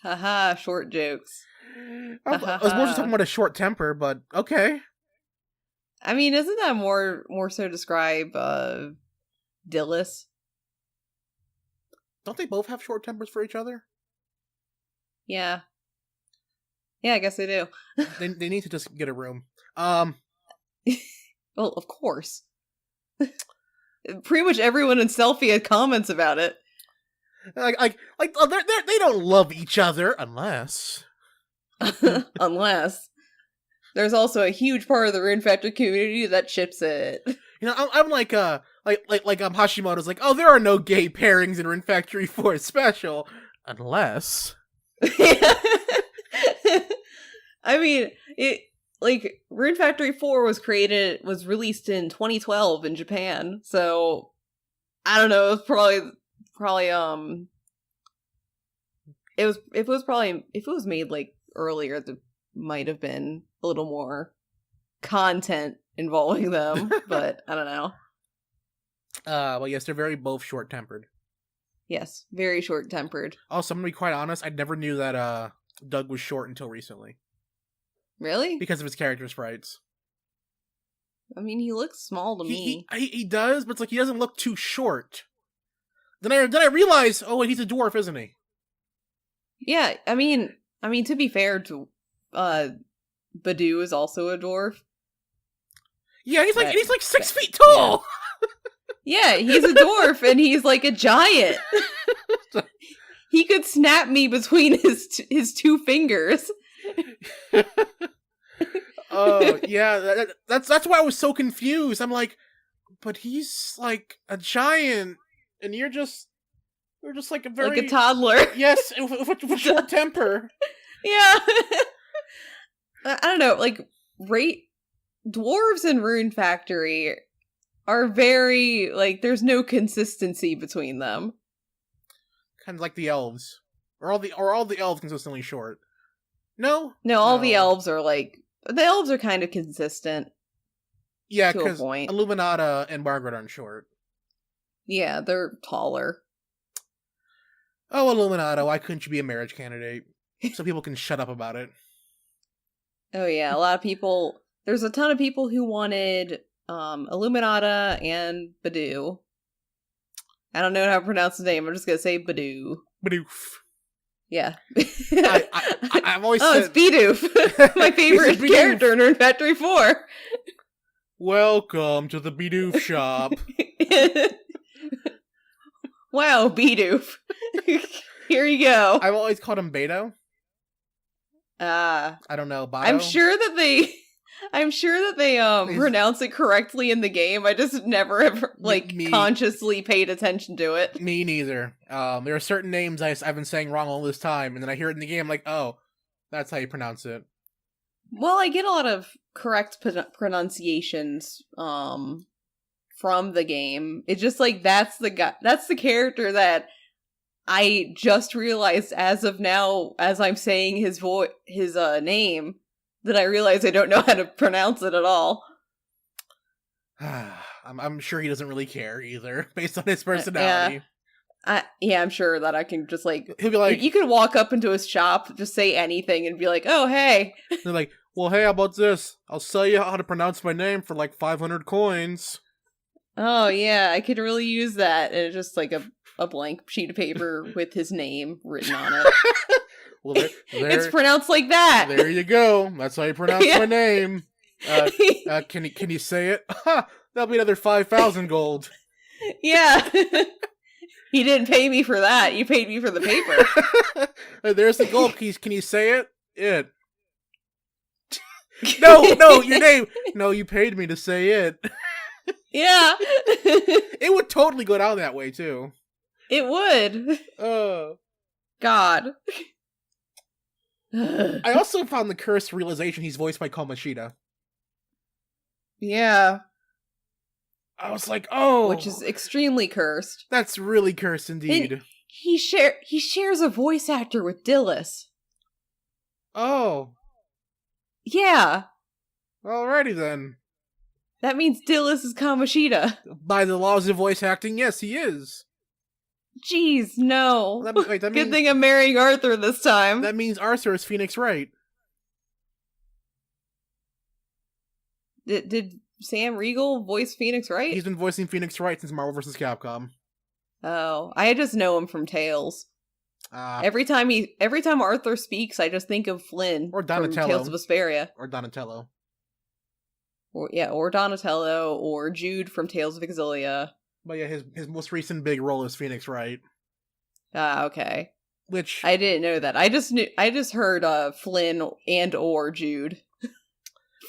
Haha, short jokes.
I was more just talking about a short temper, but okay.
I mean, isn't that more so describe Dillis?
Don't they both have short tempers for each other?
Yeah. Yeah, I guess they do.
They need to just get a room.
Well, of course. Pretty much everyone in Selfie had comments about it.
They don't love each other unless
there's also a huge part of the Rune Factory community that ships it.
I'm like Hashimoto's like, oh, there are no gay pairings in Rune Factory 4 special unless.
I mean, Rune Factory 4 was released in 2012 in Japan, so I don't know, it was probably if it was made like earlier, there might have been a little more content involving them, but I don't know.
Well, yes, they're both short-tempered.
Yes, very short-tempered.
Also, I'm gonna be quite honest, I never knew that Doug was short until recently.
Really?
Because of his character sprites.
I mean, he looks small to me.
He does, but it's like he doesn't look too short. Then I realize, oh wait, he's a dwarf, isn't he? Yeah,
I mean, to be fair, to Badu is also a dwarf.
Yeah, he's like 6 feet tall.
Yeah, he's a dwarf and he's like a giant. He could snap me between his two fingers.
Oh yeah, that's why I was so confused. I'm like, but he's like a giant, and you're just like a very
like a toddler.
Yes, with short temper.
Yeah, I don't know. Like, dwarves in Rune Factory are very like. There's no consistency between them.
Kind of like the elves, or all the elves consistently short. No,
all the elves are like The elves are kind of consistent.
Yeah,
to a
because
point.
Illuminata and Margaret aren't short.
Yeah, they're taller.
Oh, Illuminata, why couldn't you be a marriage candidate? So people can shut up about it.
Oh yeah, a lot of people. There's a ton of people who wanted Illuminata and Badoo. I don't know how to pronounce his name. I'm just gonna say Badoo.
Badoof.
Yeah.
I've always
oh,
said...
it's Bidoof. My favorite
Bidoof.
character in Rune Factory 4.
Welcome to the Bidoof shop.
Wow, Bidoof. Here you go.
I've always called him Beto.
I
don't know, Bato?
I'm sure that they pronounce it correctly in the game. I just never ever consciously paid attention to it.
Me neither. There are certain names I've been saying wrong all this time, and then I hear it in the game, I'm like, oh, that's how you pronounce it.
Well, I get a lot of correct pronunciations from the game. It's just like that's the character that I just realized as of now, as I'm saying his name, that I realize I don't know how to pronounce it at all.
I'm sure he doesn't really care either, based on his personality.
I'm sure that I can just
he'll be like,
you could walk up into his shop, just say anything, and be like, "Oh, hey."
They're like, "Well, hey, how about this? I'll sell you how to pronounce my name for 500 coins."
Oh yeah, I could really use that. And it's just a blank sheet of paper with his name written on it.
Well,
it's pronounced like that.
There you go. That's how you pronounce my name. Can you say it? That'll be another 5,000 gold.
Yeah. He didn't pay me for that. You paid me for the paper.
There's the gold piece. Can you say it? It. No, your name. No, you paid me to say it.
Yeah.
It would totally go down that way, too.
It would. God.
I also found the cursed realization he's voiced by Kamoshida.
Yeah.
I was like, oh.
Which is extremely cursed.
That's really cursed indeed.
And he shares a voice actor with Dillis.
Oh.
Yeah.
Alrighty then.
That means Dillis is Kamoshida.
By the laws of voice acting, yes, he is.
Jeez, no.
That
Good thing I'm marrying Arthur this time.
That means Arthur is Phoenix Wright.
Did Sam Riegel voice Phoenix Wright?
He's been voicing Phoenix Wright since Marvel vs. Capcom.
Oh, I just know him from Tales. Every time Arthur speaks, I just think of Flynn
or Donatello
from Tales of Vesperia,
or Donatello,
or Donatello, or Jude from Tales of Exilia.
But yeah, his most recent big role is Phoenix Wright.
Okay.
Which
I didn't know that. I just heard Flynn and or Jude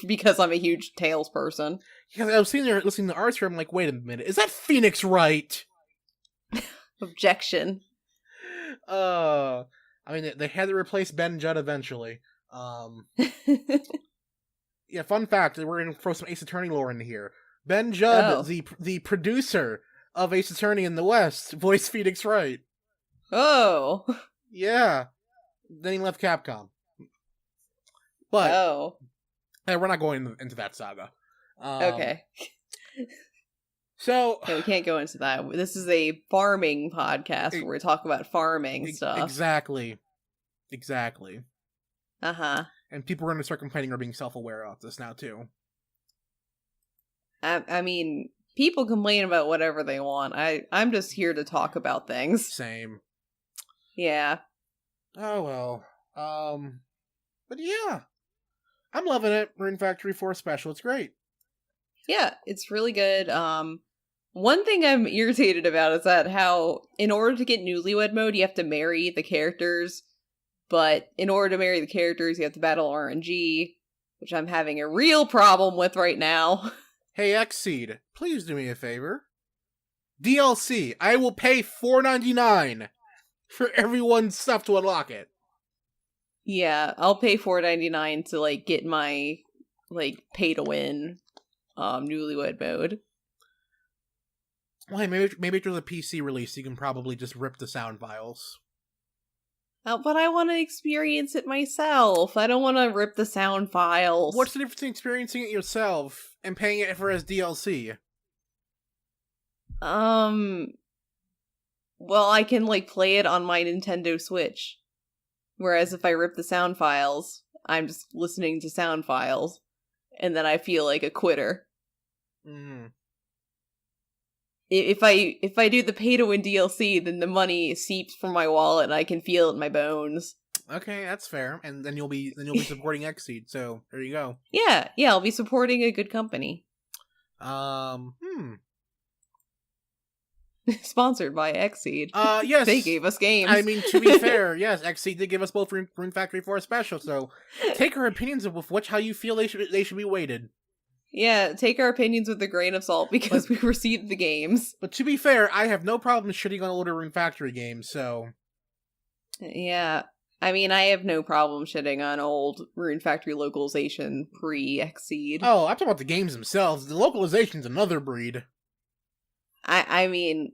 because I'm a huge Tales person.
Because I was sitting there listening to Arthur, I'm like, wait a minute, is that Phoenix Wright?
Objection.
I mean, they had to replace Ben Judd eventually. Yeah, fun fact, we're going to throw some Ace Attorney lore in here. Ben Judd, the producer of Ace Attorney in the West, voiced Phoenix Wright.
Oh.
Yeah. Then he left Capcom. But we're not going into that saga.
Okay.
So
we can't go into that. This is a farming podcast where we talk about farming stuff.
Exactly.
Uh-huh.
And people are going to start complaining or being self-aware of this now, too.
I mean, people complain about whatever they want. I'm just here to talk about things.
Same.
Yeah.
Oh, well. But yeah. I'm loving it. Rune Factory 4 Special. It's great.
Yeah, it's really good. One thing I'm irritated about is that how, in order to get Newlywed mode, you have to marry the characters. But in order to marry the characters, you have to battle RNG, which I'm having a real problem with right now.
Hey, Xseed, please do me a favor. DLC, I will pay $4.99 for everyone's stuff to unlock it.
Yeah, I'll pay $4.99 to, get my, pay-to-win, Newlywed mode.
Well, hey, maybe if there's a PC release, you can probably just rip the sound files.
But I want to experience it myself. I don't want to rip the sound files.
What's the difference between experiencing it yourself and paying it for as DLC?
Well, I can, like, play it on my Nintendo Switch. Whereas if I rip the sound files, I'm just listening to sound files. And then I feel like a quitter.
Mm.
If I do the pay-to-win DLC, then the money seeps from my wallet and I can feel it in my bones.
Okay, that's fair. And then you'll be supporting Xseed, so there you go.
Yeah, I'll be supporting a good company. Sponsored by Xseed.
Yes.
They gave us games.
I mean, to be fair, yes, Xseed did give us both Rune Factory 4 special, so take our opinions of how you feel they should be weighted.
Yeah, take our opinions with a grain of salt because we received the games.
But to be fair, I have no problem shitting on older Rune Factory games, so...
Yeah, I mean, I have no problem shitting on old Rune Factory localization pre-Xseed.
Oh, I'm talking about the games themselves. The localization's another breed.
I mean,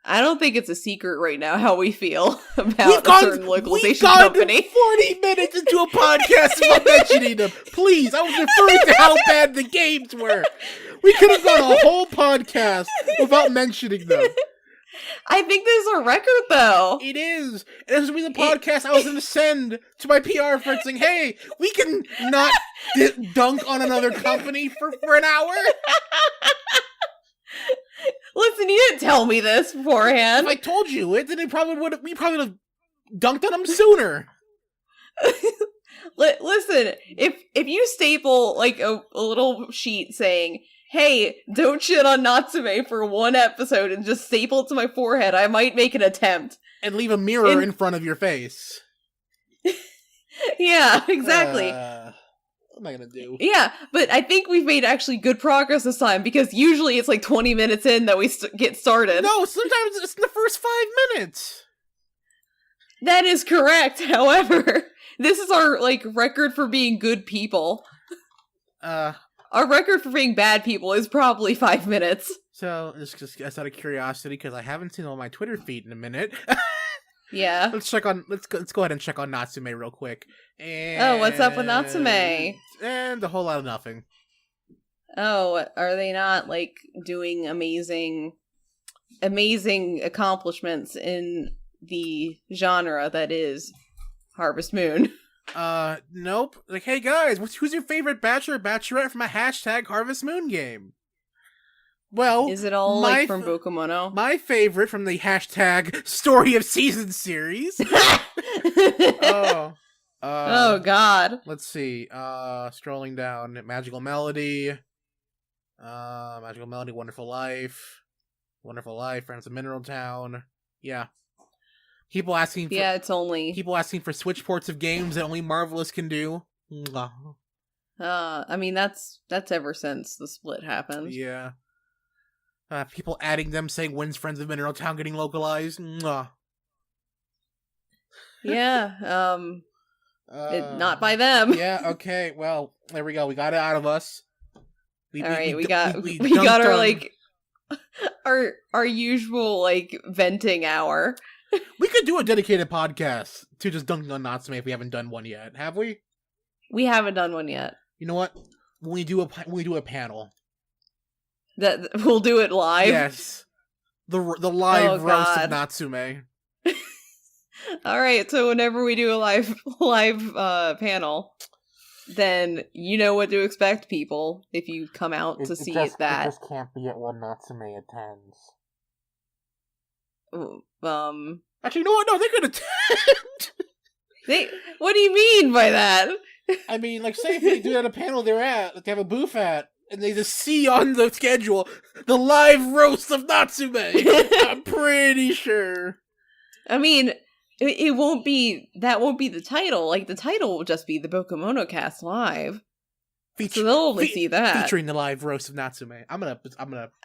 I don't think it's a secret right now how we feel about a certain localization company.
40 minutes into a podcast about mentioning them. Please, I was referring to how bad the games were. We could have gone a whole podcast without mentioning them.
I think this is a record, though.
It is. And this will be the podcast I was going to send to my PR friend saying, hey, we can not dunk on another company for an hour.
Listen, you didn't tell me this beforehand.
If I told you it, then we probably would have dunked on them sooner.
Listen, if you staple like a little sheet saying, hey, don't shit on Natsume for one episode and just staple it to my forehead, I might make an attempt.
And leave a mirror in front of your face.
Yeah, exactly.
What am I gonna do?
Yeah, but I think we've made actually good progress this time, because usually it's like 20 minutes in that we get started.
No, sometimes it's in the first 5 minutes.
That is correct, however, this is our, like, record for being good people. Our record for being bad people is probably 5 minutes.
So, just out of curiosity, because I haven't seen on my Twitter feed in a minute.
Yeah.
Let's go ahead and check on Natsume real quick. And,
what's up with Natsume?
And a whole lot of nothing.
Oh, are they not, like, doing amazing accomplishments in the genre that is Harvest Moon?
Nope. Like, hey guys, who's your favorite bachelor or bachelorette from a hashtag Harvest Moon game? Well,
is it all like from BokuMono?
My favorite from the hashtag Story of Seasons series.
Oh God.
Let's see. Strolling down, Magical Melody, Wonderful Life, Friends of Mineral Town. Yeah. People asking for Switch ports of games that only Marvelous can do.
I mean, that's ever since the split happened.
Yeah. People adding them saying when's Friends of Mineral Town getting localized.
Yeah, not by them.
Yeah, okay, well, there we go. We got it out of us.
We got our like our usual like venting hour.
We could do a dedicated podcast to just dunking on Natsume if we haven't done one yet. Have we?
We haven't done one yet.
You know what? When we do a panel,
that we'll do it live.
Yes, the live roast of Natsume.
All right, so whenever we do a live panel, then you know what to expect, people. If you come out to see it, that
it just can't be at one Natsume attends. Actually, you know what? No, they could attend.
What do you mean by that?
I mean, like, say if they do it at a panel they're at, like they have a booth at, and they just see on the schedule the live roast of Natsume. I'm pretty sure.
I mean, it won't be the title. Like, the title will just be the BokuMonoCast Live. So they'll only see that.
Featuring the live roast of Natsume. I'm gonna...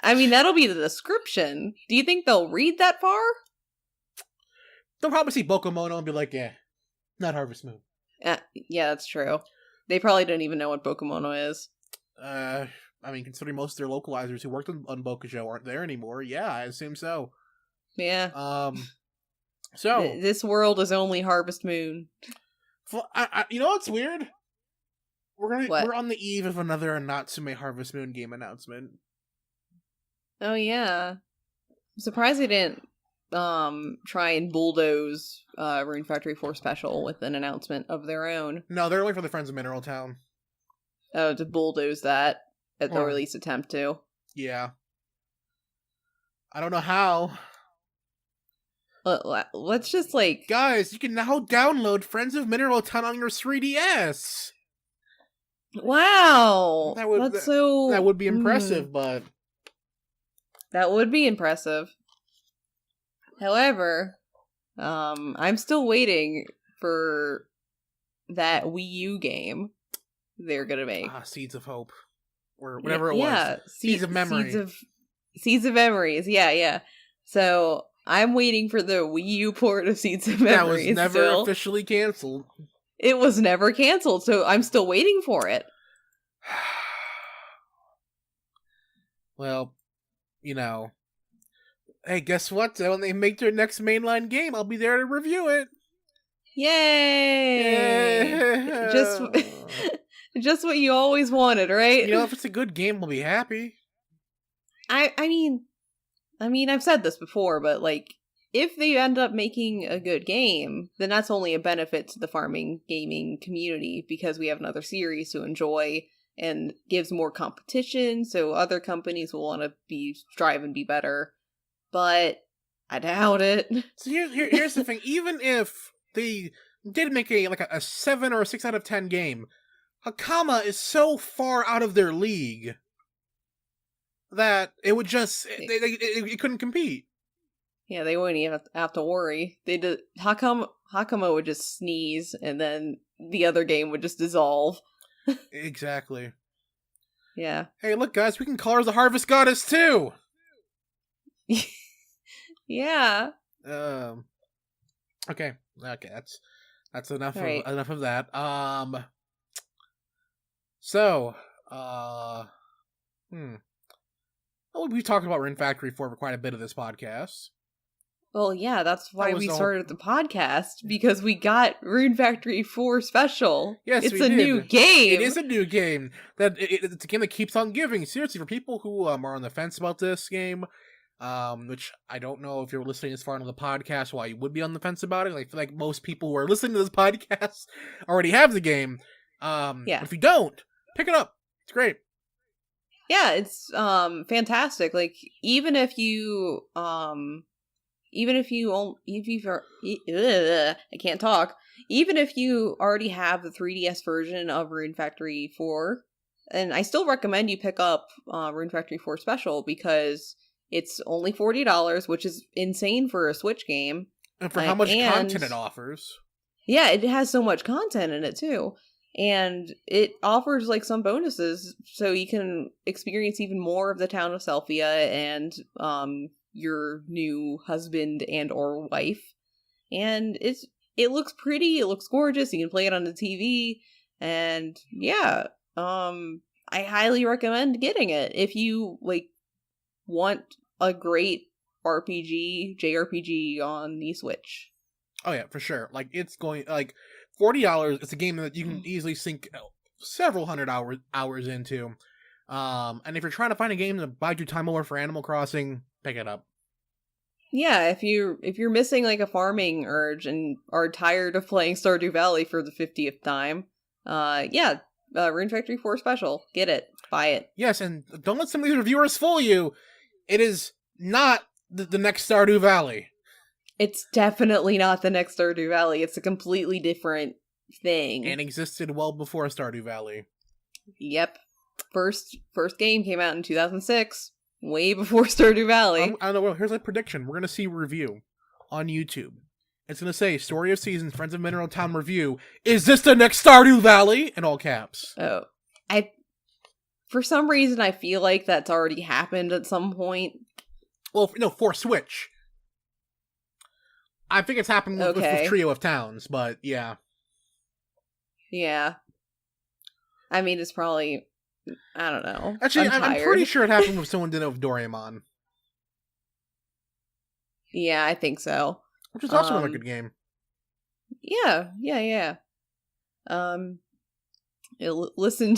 I mean, that'll be the description. Do you think they'll read that far?
They'll probably see BokuMono and be like, yeah, not Harvest Moon.
Yeah, that's true. They probably don't even know what BokuMono is.
I mean, considering most of their localizers who worked on Bokujo aren't there anymore, yeah, I assume so.
Yeah.
So
This world is only Harvest Moon.
you know what's weird?
What?
We're on the eve of another Natsume Harvest Moon game announcement.
Oh yeah. I'm surprised they didn't try and bulldoze Rune Factory 4 Special with an announcement of their own.
No, they're only for the Friends of Mineral Town.
Oh, to bulldoze that at the release attempt too.
Yeah. I don't know how.
Let's just like...
Guys, you can now download Friends of Mineral Town on your 3DS!
Wow! That
would be impressive, but...
That would be impressive. However, I'm still waiting for that Wii U game they're gonna make.
Seeds of Hope. Or whatever it was.
Yeah,
Seeds of Memory.
Seeds of Memories, yeah. So, I'm waiting for the Wii U port of Seeds of Memories.
That was never officially canceled.
It was never canceled, so I'm still waiting for it.
Well, you know... Hey, guess what? When they make their next mainline game, I'll be there to review it.
Yay! Just what you always wanted, right?
You know, if it's a good game, we'll be happy.
I mean, I've said this before, but like, if they end up making a good game, then that's only a benefit to the farming gaming community because we have another series to enjoy and gives more competition, so other companies will want to strive and be better. But I doubt it.
So here's the thing. Even if they did make a 7 or a 6 out of 10 game, Hakama is so far out of their league that it would just... It couldn't compete.
Yeah, they wouldn't even have to worry. Hakama would just sneeze, and then the other game would just dissolve.
Exactly.
Yeah.
Hey, look, guys, we can call her the Harvest Goddess, too!
Yeah.
Okay, that's enough
right.
enough of that. So, we've talked about Rune Factory 4 for quite a bit of this podcast.
Well, yeah, that's why we started the podcast, because we got Rune Factory 4 Special.
Yes,
it's a new game.
It is a new game. It's a game that keeps on giving. Seriously, for people who are on the fence about this game, which I don't know if you're listening this far into the podcast why you would be on the fence about it. I feel like most people who are listening to this podcast already have the game.
Yeah.
But if you don't, pick it up. It's great.
Yeah, it's fantastic. Like, even if you I can't talk. Even if you already have the 3DS version of Rune Factory 4, and I still recommend you pick up Rune Factory 4 Special because it's only $40, which is insane for a Switch game.
And for how much content it offers.
Yeah, it has so much content in it too. And it offers like some bonuses so you can experience even more of the town of Selphia and your new husband and or wife. And it looks pretty, it looks gorgeous, you can play it on the TV, and yeah, I highly recommend getting it if you like want a great JRPG on the Switch.
Oh yeah, for sure. Like, it's going, like, $40, it's a game that you can easily sink several hundred hours into. And if you're trying to find a game to bide your time over for Animal Crossing, pick it up.
Yeah, if you're missing like a farming urge and are tired of playing Stardew Valley for the 50th time, Rune Factory 4 Special. Get it. Buy it.
Yes, and don't let some of these reviewers fool you. It is not the next Stardew Valley.
It's definitely not the next Stardew Valley. It's a completely different thing.
And existed well before Stardew Valley.
Yep. First game came out in 2006. Way before Stardew Valley.
I don't know. Well, here's a prediction. We're going to see a review on YouTube. It's going to say, Story of Seasons, Friends of Mineral Town Review. Is this the next Stardew Valley? In all caps.
Oh. For some reason, I feel like that's already happened at some point.
Well, no, for Switch. I think it's happened with Trio of Towns, but yeah.
Yeah. I mean, it's probably... I don't know.
Actually, I'm pretty sure it happened with someone did it with Doraemon.
Yeah, I think so.
which is also another good game.
Yeah. Listen,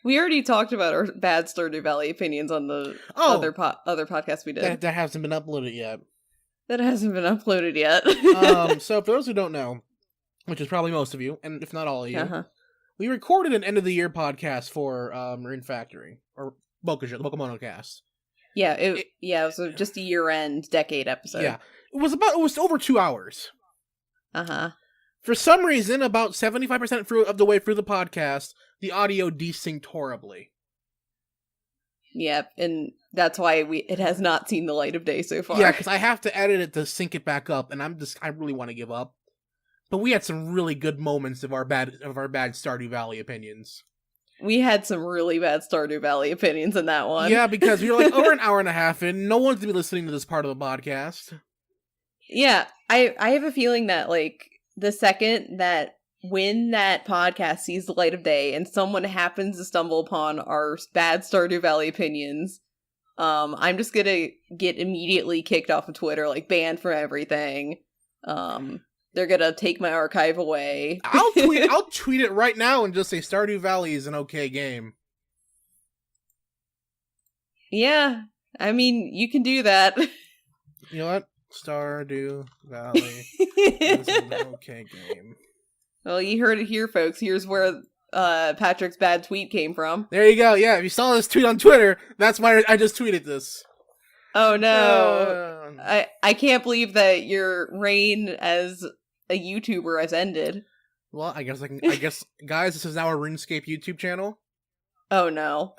we already talked about our bad Stardew Valley opinions on the other podcast we did.
That hasn't been uploaded yet.
That hasn't been uploaded yet.
So for those who don't know, which is probably most of you, and if not all of you,
Uh-huh.
we recorded an end of the year podcast for Rune Factory or BokuMonoCast.
Yeah, it was just a year-end decade episode.
Yeah, it was over 2 hours.
Uh-huh.
For some reason, about 75% of the way through the podcast, the audio desynced horribly.
Yep, and that's why it has not seen the light of day so far.
Yeah, because I have to edit it to sync it back up, and I really want to give up. But we had some really good moments of our bad Stardew Valley opinions.
We had some really bad Stardew Valley opinions in that one.
Yeah, because we were like over an hour and a half in. No one's gonna be listening to this part of the podcast.
Yeah, I have a feeling that, like, the second that when that podcast sees the light of day and someone happens to stumble upon our bad Stardew Valley opinions, I'm just gonna get immediately kicked off of Twitter, like, banned from everything. They're gonna take my archive away.
I'll tweet it right now and just say Stardew Valley is an okay game.
Yeah, I mean, you can do that.
You know what? Stardew Valley is an okay game.
Well, you heard it here, folks. Here's where Patrick's bad tweet came from.
There you go. Yeah, if you saw this tweet on Twitter, that's why I just tweeted this.
Oh no! I can't believe that your reign as a YouTuber has ended.
Well, I guess guys, this is now our RuneScape YouTube channel.
Oh no!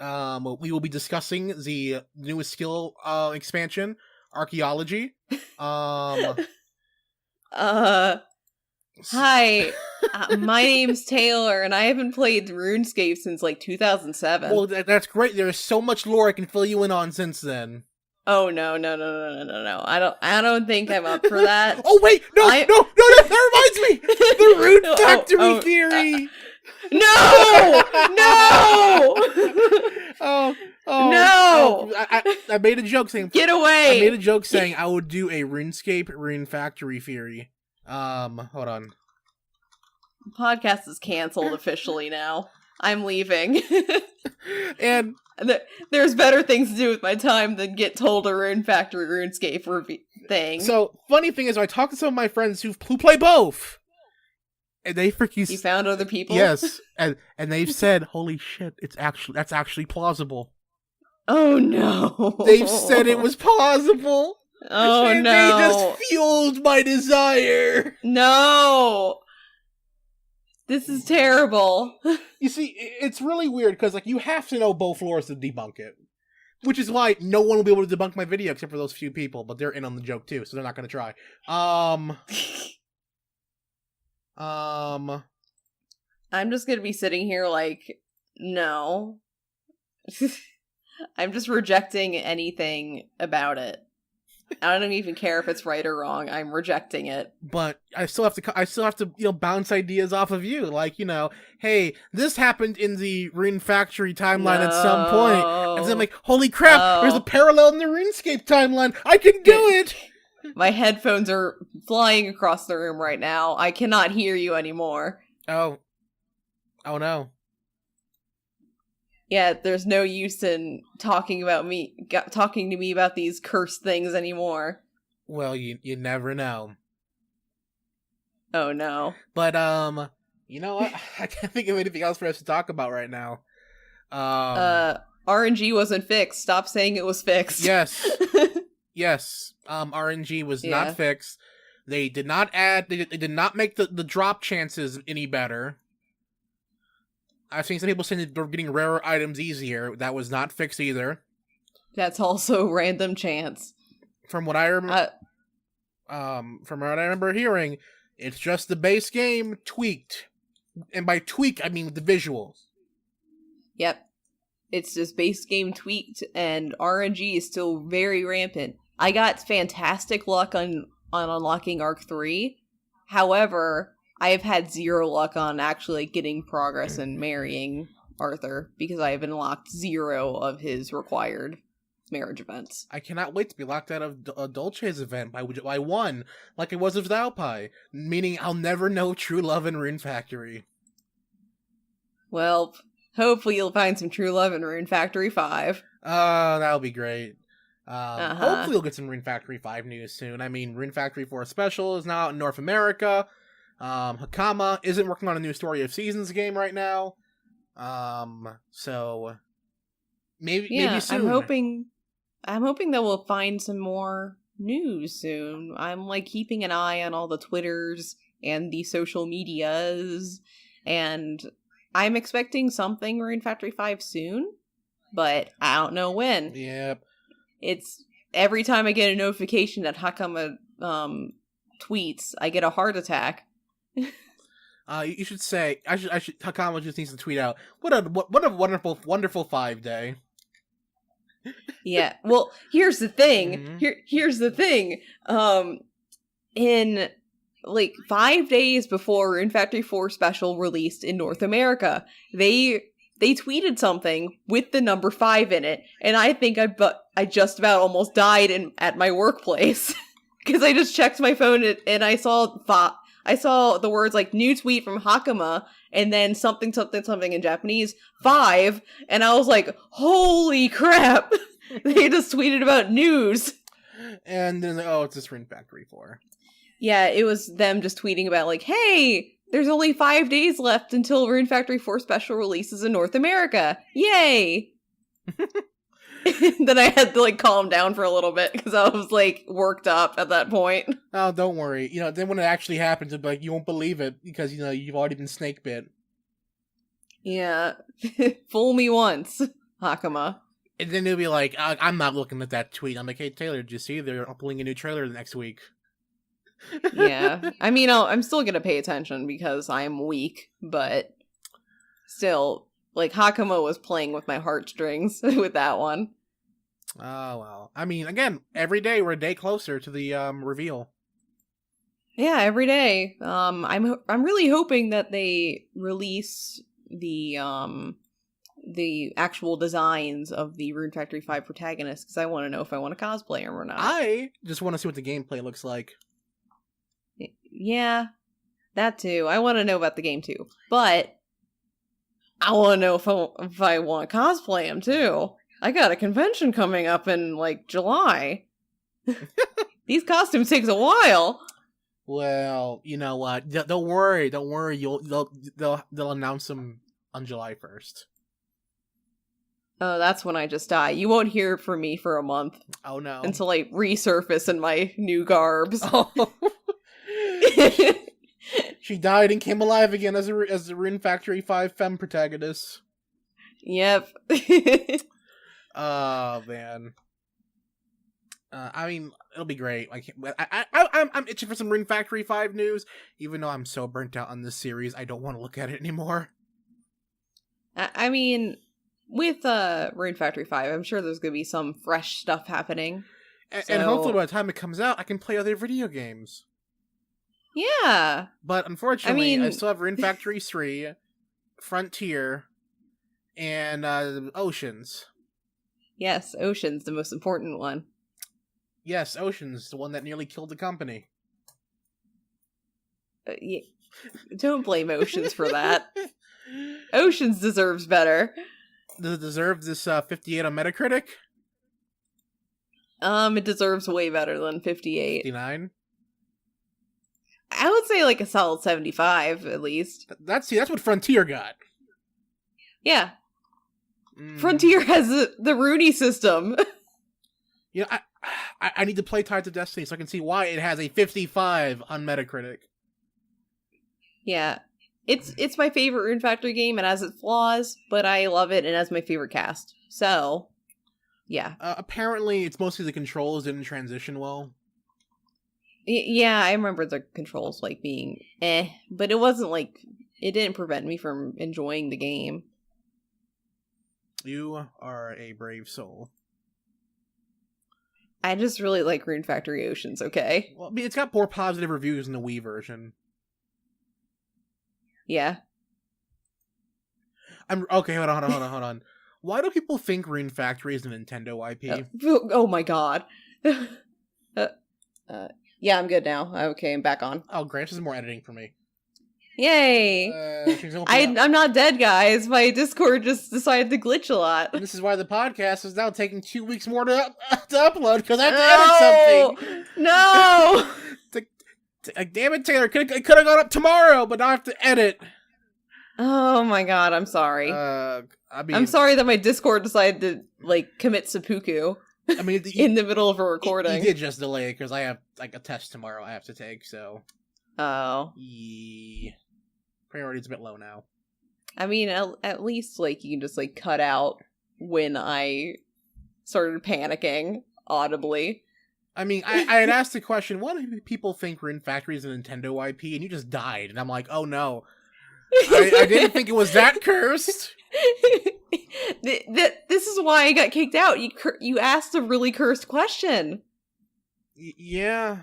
We will be discussing the newest skill expansion, archaeology.
Hi, my name's Taylor, and I haven't played RuneScape since like 2007.
Well, that's great. There's so much lore I can fill you in on since then.
Oh no! I don't think I'm up for that.
Oh wait, no, that reminds me. The Rune Factory theory.
No! No!
I made a joke saying,
get away!
I made a joke saying I would do a RuneScape Rune Factory theory. Hold on.
The podcast is canceled officially now. I'm leaving.
And
there's better things to do with my time than get told a Rune Factory RuneScape thing.
So, funny thing is, I talked to some of my friends who play both. And they freaking...
You found other people?
Yes. And they've said, holy shit, that's actually plausible.
Oh no.
They've said it was plausible.
Oh
and
no.
They just fueled my desire.
No. This is terrible.
You see, it's really weird because like you have to know both lores to debunk it. Which is why no one will be able to debunk my video except for those few people, but they're in on the joke too, so they're not going to try.
I'm just going to be sitting here like, no. I'm just rejecting anything about it. I don't even care if it's right or wrong. I'm rejecting it.
But I still have to, bounce ideas off of you. Like, hey, this happened in the Rune Factory timeline at some point. And then I'm like, holy crap, there's a parallel in the RuneScape timeline. I can do it!
My headphones are flying across the room right now. I cannot hear you anymore.
Oh no.
Yeah, there's no use in talking to me about these cursed things anymore.
Well, you never know.
Oh no.
But you know what? I can't think of anything else for us to talk about right now.
RNG wasn't fixed. Stop saying it was fixed.
Yes. Yes. RNG was not fixed. They did not they did not make the drop chances any better. I've seen some people saying that they're getting rarer items easier. That was not fixed either.
That's also random chance.
From what I remember, hearing, it's just the base game tweaked, and by tweak I mean the visuals.
Yep, it's just base game tweaked, and RNG is still very rampant. I got fantastic luck on unlocking Arc 3. However, I have had zero luck on actually getting progress and marrying Arthur because I have unlocked 0 of his required marriage events.
I cannot wait to be locked out of Dolce's event by one, like it was with Valpie, meaning I'll never know true love in Rune Factory.
Well, hopefully you'll find some true love in Rune Factory 5.
That'll be great. Hopefully we'll get some Rune Factory 5 news soon. I mean, Rune Factory 4 Special is now out in North America. Hakama isn't working on a new Story of Seasons game right now. So maybe soon.
I'm hoping that we'll find some more news soon. I'm like keeping an eye on all the Twitters and the social medias, and I'm expecting something Rune Factory 5 soon, but I don't know when.
Yep.
It's every time I get a notification that Hakama tweets, I get a heart attack.
You should say I should Hakama just needs to tweet out what a wonderful 5 day.
Yeah. Well, here's the thing.
Mm-hmm.
Here's the thing. In like 5 days before Rune Factory 4 Special released in North America, they tweeted something with the number 5 in it, and I think I just about almost died at my workplace because I just checked my phone and I saw the words like new tweet from Hakama and then something in Japanese 5, and I was like, holy crap. They just tweeted about news.
And then it's just Rune Factory 4.
Yeah, it was them just tweeting about like, hey, there's only 5 days left until Rune Factory 4 Special releases in North America. Yay! Then I had to like calm down for a little bit because I was like worked up at that point.
Oh, don't worry. Then when it actually happens, it'll be like, you won't believe it because, you've already been snake bit.
Yeah. Fool me once, Hakama.
And then it'll be like, I'm not looking at that tweet. I'm like, hey, Taylor, did you see they're uploading a new trailer next week?
Yeah. I mean, I'm still going to pay attention because I'm weak, but still, like, Hakama was playing with my heartstrings with that one.
Oh, well. I mean, again, every day we're a day closer to the reveal.
Yeah, every day. I'm really hoping that they release the actual designs of the Rune Factory 5 protagonists, because I want to know if I want to cosplay them or not.
I just want to see what the gameplay looks like.
Yeah, that too. I want to know about the game too. But I want to know if I want to cosplay them too. I got a convention coming up in like July. These costumes takes a while.
Well, you know what? Don't worry. They'll announce them on July 1st.
Oh, that's when I just die. You won't hear from me for a month.
Oh no!
Until I resurface in my new garbs.
Oh. She died and came alive again as the Rune Factory 5 femme protagonist.
Yep.
Oh man. I mean, it'll be great. I'm itching for some Rune Factory 5 news, even though I'm so burnt out on this series. I don't want to look at it anymore.
I mean, with Rune Factory 5, I'm sure there's going to be some fresh stuff happening.
And hopefully by the time it comes out, I can play other video games.
Yeah.
But unfortunately, I still have Rune Factory 3, Frontier, and Oceans.
Yes, Oceans, the most important one.
Yes, Oceans, the one that nearly killed the company.
Yeah. Don't blame Oceans for that. Oceans deserves better.
Does it deserve this 58 on Metacritic?
It deserves way better than 58.
59?
I would say like a solid 75 at least.
That's what Frontier got.
Yeah. Frontier has the Rune system.
You know, I need to play Tides of Destiny so I can see why it has a 55 on Metacritic.
Yeah. It's my favorite Rune Factory game. It has its flaws, but I love it and it has my favorite cast. So, yeah.
Apparently, it's mostly the controls didn't transition well.
Yeah, I remember the controls like being but it wasn't like, it didn't prevent me from enjoying the game.
You are a brave soul.
I just really like Rune Factory Oceans, okay?
Well, I mean, it's got more positive reviews in the Wii version.
Yeah.
Okay, hold on. Why do people think Rune Factory is a Nintendo IP?
Oh my god. Yeah, I'm good now. Okay, I'm back on.
Oh, Grant, this is more editing for me.
Yay!
She's opening up.
I'm not dead, guys. My Discord just decided to glitch a lot.
And this is why the podcast is now taking 2 weeks more to upload, because I have to edit something!
No!
Damn it, Taylor, it could have gone up tomorrow, but now I have to edit.
Oh my god, I'm sorry. I'm sorry that my Discord decided to, like, commit seppuku.
I mean,
in the middle of a recording.
You did just delay it, because I have, like, a test tomorrow I have to take, so...
Oh.
Yeah. Priority's a bit low now.
I mean, at least, like, you can just, like, cut out when I started panicking audibly.
I mean, I had asked the question, why do people think Rune Factory is a Nintendo IP? And you just died. And I'm like, oh no. I didn't think it was that cursed.
This is why I got kicked out. You asked a really cursed question.
Yeah.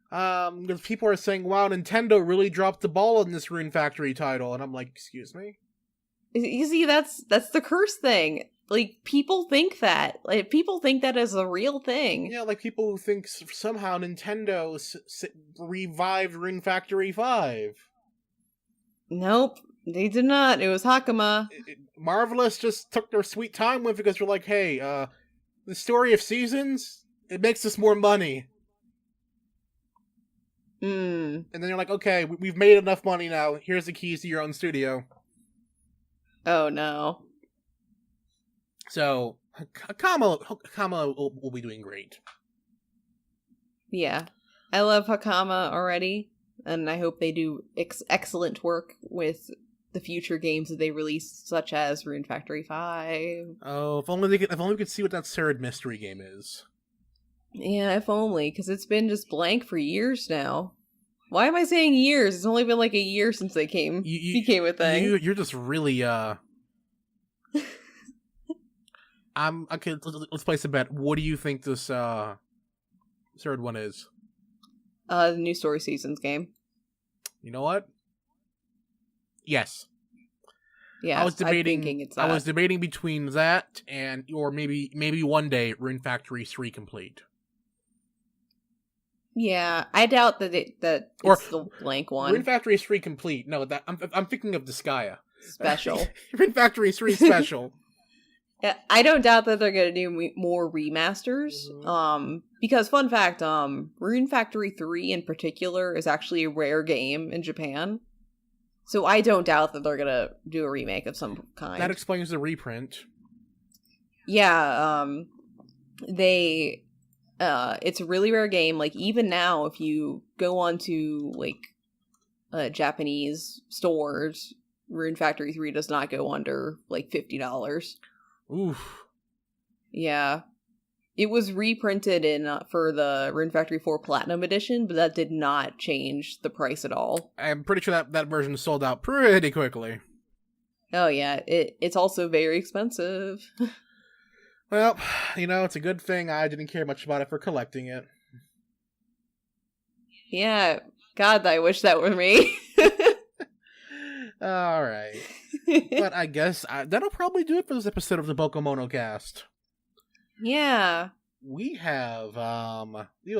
Because people are saying, wow, Nintendo really dropped the ball on this Rune Factory title. And I'm like, excuse me?
You see, that's the curse thing. Like, people think that. Like, people think that is a real thing.
Yeah, like people who think somehow Nintendo revived Rune Factory 5.
Nope, they did not. It was Hakama.
Marvelous just took their sweet time with it because we're like, hey, the story of seasons, it makes us more money. And then you're like, okay, we've made enough money now. Here's the keys to your own studio.
Oh, no.
So, Hakama will be doing great.
Yeah. I love Hakama already, and I hope they do excellent work with the future games that they release, such as Rune Factory 5.
Oh, if only we could see what that third mystery game is.
Yeah, if only, because it's been just blank for years now. Why am I saying years? It's only been like a year since they became a thing.
You're just really, okay, let's place a bet. What do you think this, third one is?
The new Story Seasons game.
You know what? Yes.
Yeah,
I was debating.
I'm thinking it's
I was debating between that and, or maybe one day Rune Factory 3 complete.
Yeah, I doubt that it's the blank one.
Rune Factory 3 complete. No, that I'm thinking of Disgaea.
Special.
Rune Factory 3 special.
Yeah, I don't doubt that they're gonna do more remasters. Because fun fact, Rune Factory 3 in particular is actually a rare game in Japan. So I don't doubt that they're gonna do a remake of some kind.
That explains the reprint.
Yeah, it's a really rare game. Like, even now, if you go onto, like, Japanese stores, Rune Factory 3 does not go under, like, $50.
Oof.
Yeah. It was reprinted for the Rune Factory 4 Platinum Edition, but that did not change the price at all.
I'm pretty sure that version sold out pretty quickly.
Oh yeah, it's also very expensive.
Well, it's a good thing I didn't care much about it for collecting it.
Yeah, God, I wish that were me.
Alright. But I guess that'll probably do it for this episode of the BokuMonoCast.
Yeah.
We have, we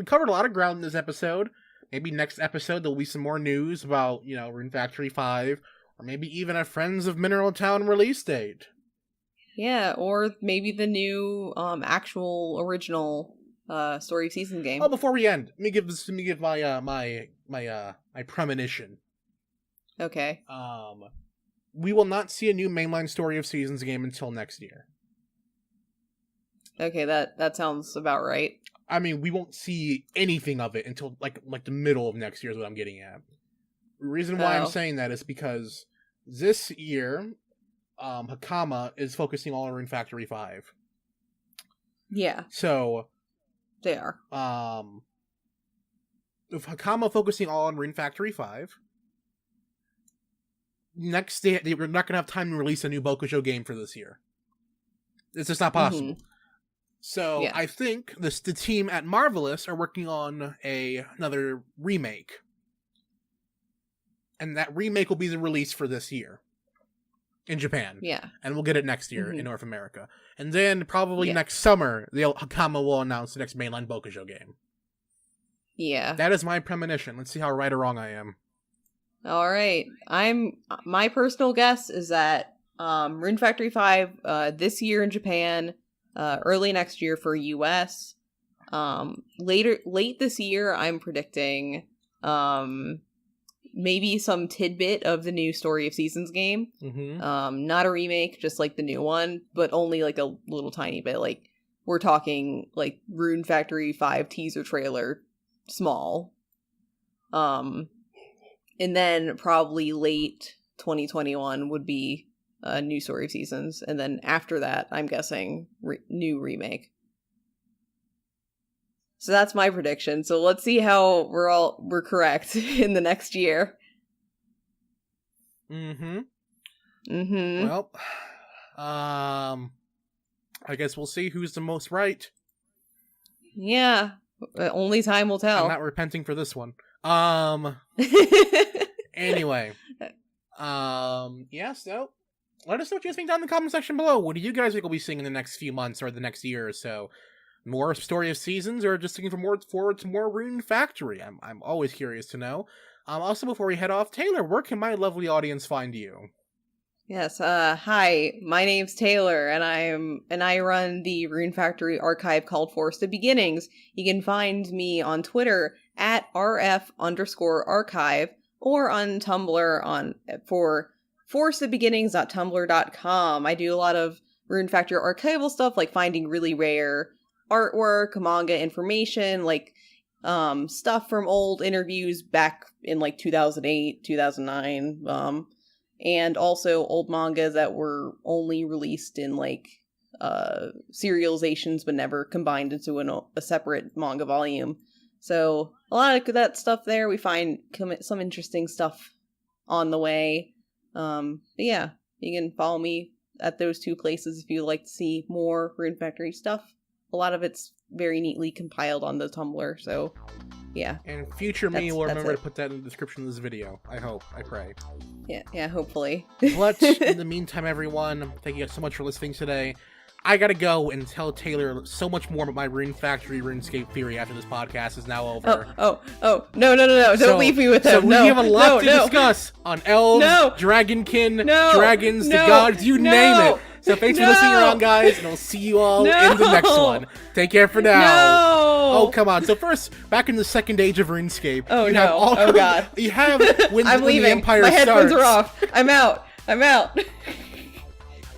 covered a lot of ground in this episode. Maybe next episode there'll be some more news about, Rune Factory 5, or maybe even a Friends of Mineral Town release date.
Yeah, or maybe the new, actual original, Story of Season game.
Oh, before we end, let me give my premonition.
Okay.
We will not see a new mainline Story of Seasons game until next year.
Okay, that sounds about right.
I mean, we won't see anything of it until like the middle of next year is what I'm getting at. The reason why I'm saying that is because this year, Hakama is focusing all on Rune Factory 5.
Yeah.
So
they are.
If Hakama focusing all on Rune Factory 5, next day we're not gonna have time to release a new Bokujo game for this year. It's just not possible. Mm-hmm. So yeah. I think the team at Marvelous are working on another remake. And that remake will be the release for this year. in Japan.
Yeah.
And we'll get it next year in North America. And then probably next summer, Hakama will announce the next mainline Bokujo game.
Yeah.
That is my premonition. Let's see how right or wrong I am.
All right. My personal guess is that Rune Factory 5 this year in Japan, early next year for US. Late this year, I'm predicting maybe some tidbit of the new Story of Seasons game. Not a remake, just like the new one, but only like a little tiny bit. Like we're talking like Rune Factory 5 teaser trailer, small. And then probably late 2021 would be a new Story of Seasons, and then after that, I'm guessing new remake. So that's my prediction. So let's see how we're correct in the next year.
Well, I guess we'll see who's the most right.
Yeah, only time will tell.
I'm not repenting for this one. Anyway, yeah. So let us know what you guys think down in the comment section below. What do you guys think we'll be seeing in the next few months or the next year or so? More Story of Seasons, or just looking forward to more Rune Factory? I'm always curious to know. Also, before we head off, Taylor, where can my lovely audience find you?
Yes, hi, my name's Taylor, and I run the Rune Factory archive called Force the Beginnings. You can find me on Twitter at rf_archive, or on Tumblr for forcethebeginnings.tumblr.com. I do a lot of Rune Factory archival stuff, like finding really rare artwork, manga information, like stuff from old interviews back in like 2008, 2009, and also old mangas that were only released in like serializations but never combined into a separate manga volume. So a lot of that stuff there. We find some interesting stuff on the way. But yeah, you can follow me at those two places if you'd like to see more Rune Factory stuff. A lot of it's very neatly compiled on the Tumblr, so yeah.
And future me will remember to put that in the description of this video. I hope. I pray.
Yeah, hopefully.
But in the meantime, everyone, thank you guys so much for listening today. I gotta go and tell Taylor so much more about my Rune Factory RuneScape theory after this podcast is now over.
No. Don't leave me with him.
So we have a lot to discuss on elves, dragonkin, dragons, the gods, you name it. So thanks for listening around, guys, and I'll see you all in the next one. Take care for now. Oh, come on. So first, back in the second age of RuneScape.
Oh, no. Oh, God.
You have when,
I'm
when
leaving.
the Empire
My
starts.
headphones are off. I'm out.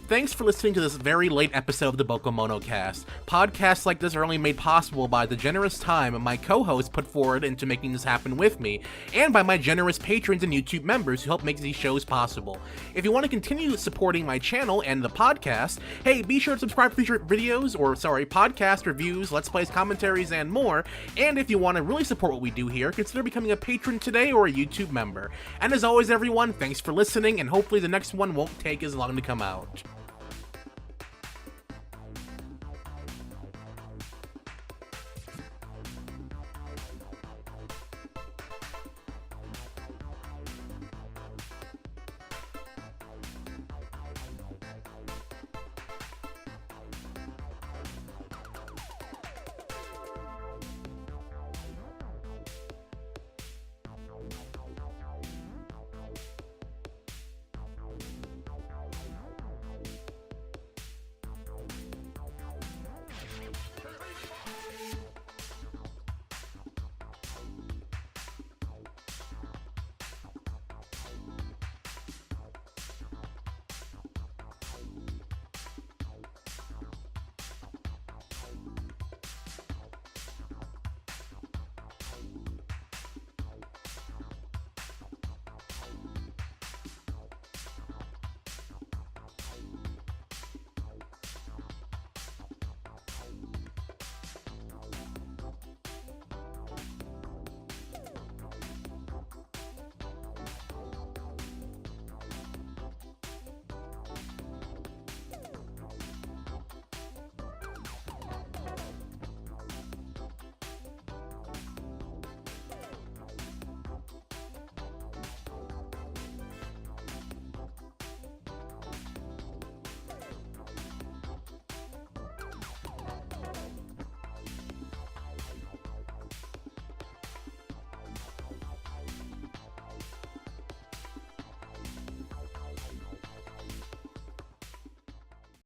Thanks for listening to this very late episode of the BokuMonoCast. Podcasts like this are only made possible by the generous time my co-hosts put forward into making this happen with me, and by my generous patrons and YouTube members who help make these shows possible. If you want to continue supporting my channel and the podcast, hey, be sure to subscribe for future videos, podcast reviews, let's plays, commentaries, and more. And if you want to really support what we do here, consider becoming a patron today or a YouTube member. And as always, everyone, thanks for listening, and hopefully the next one won't take as long to come out.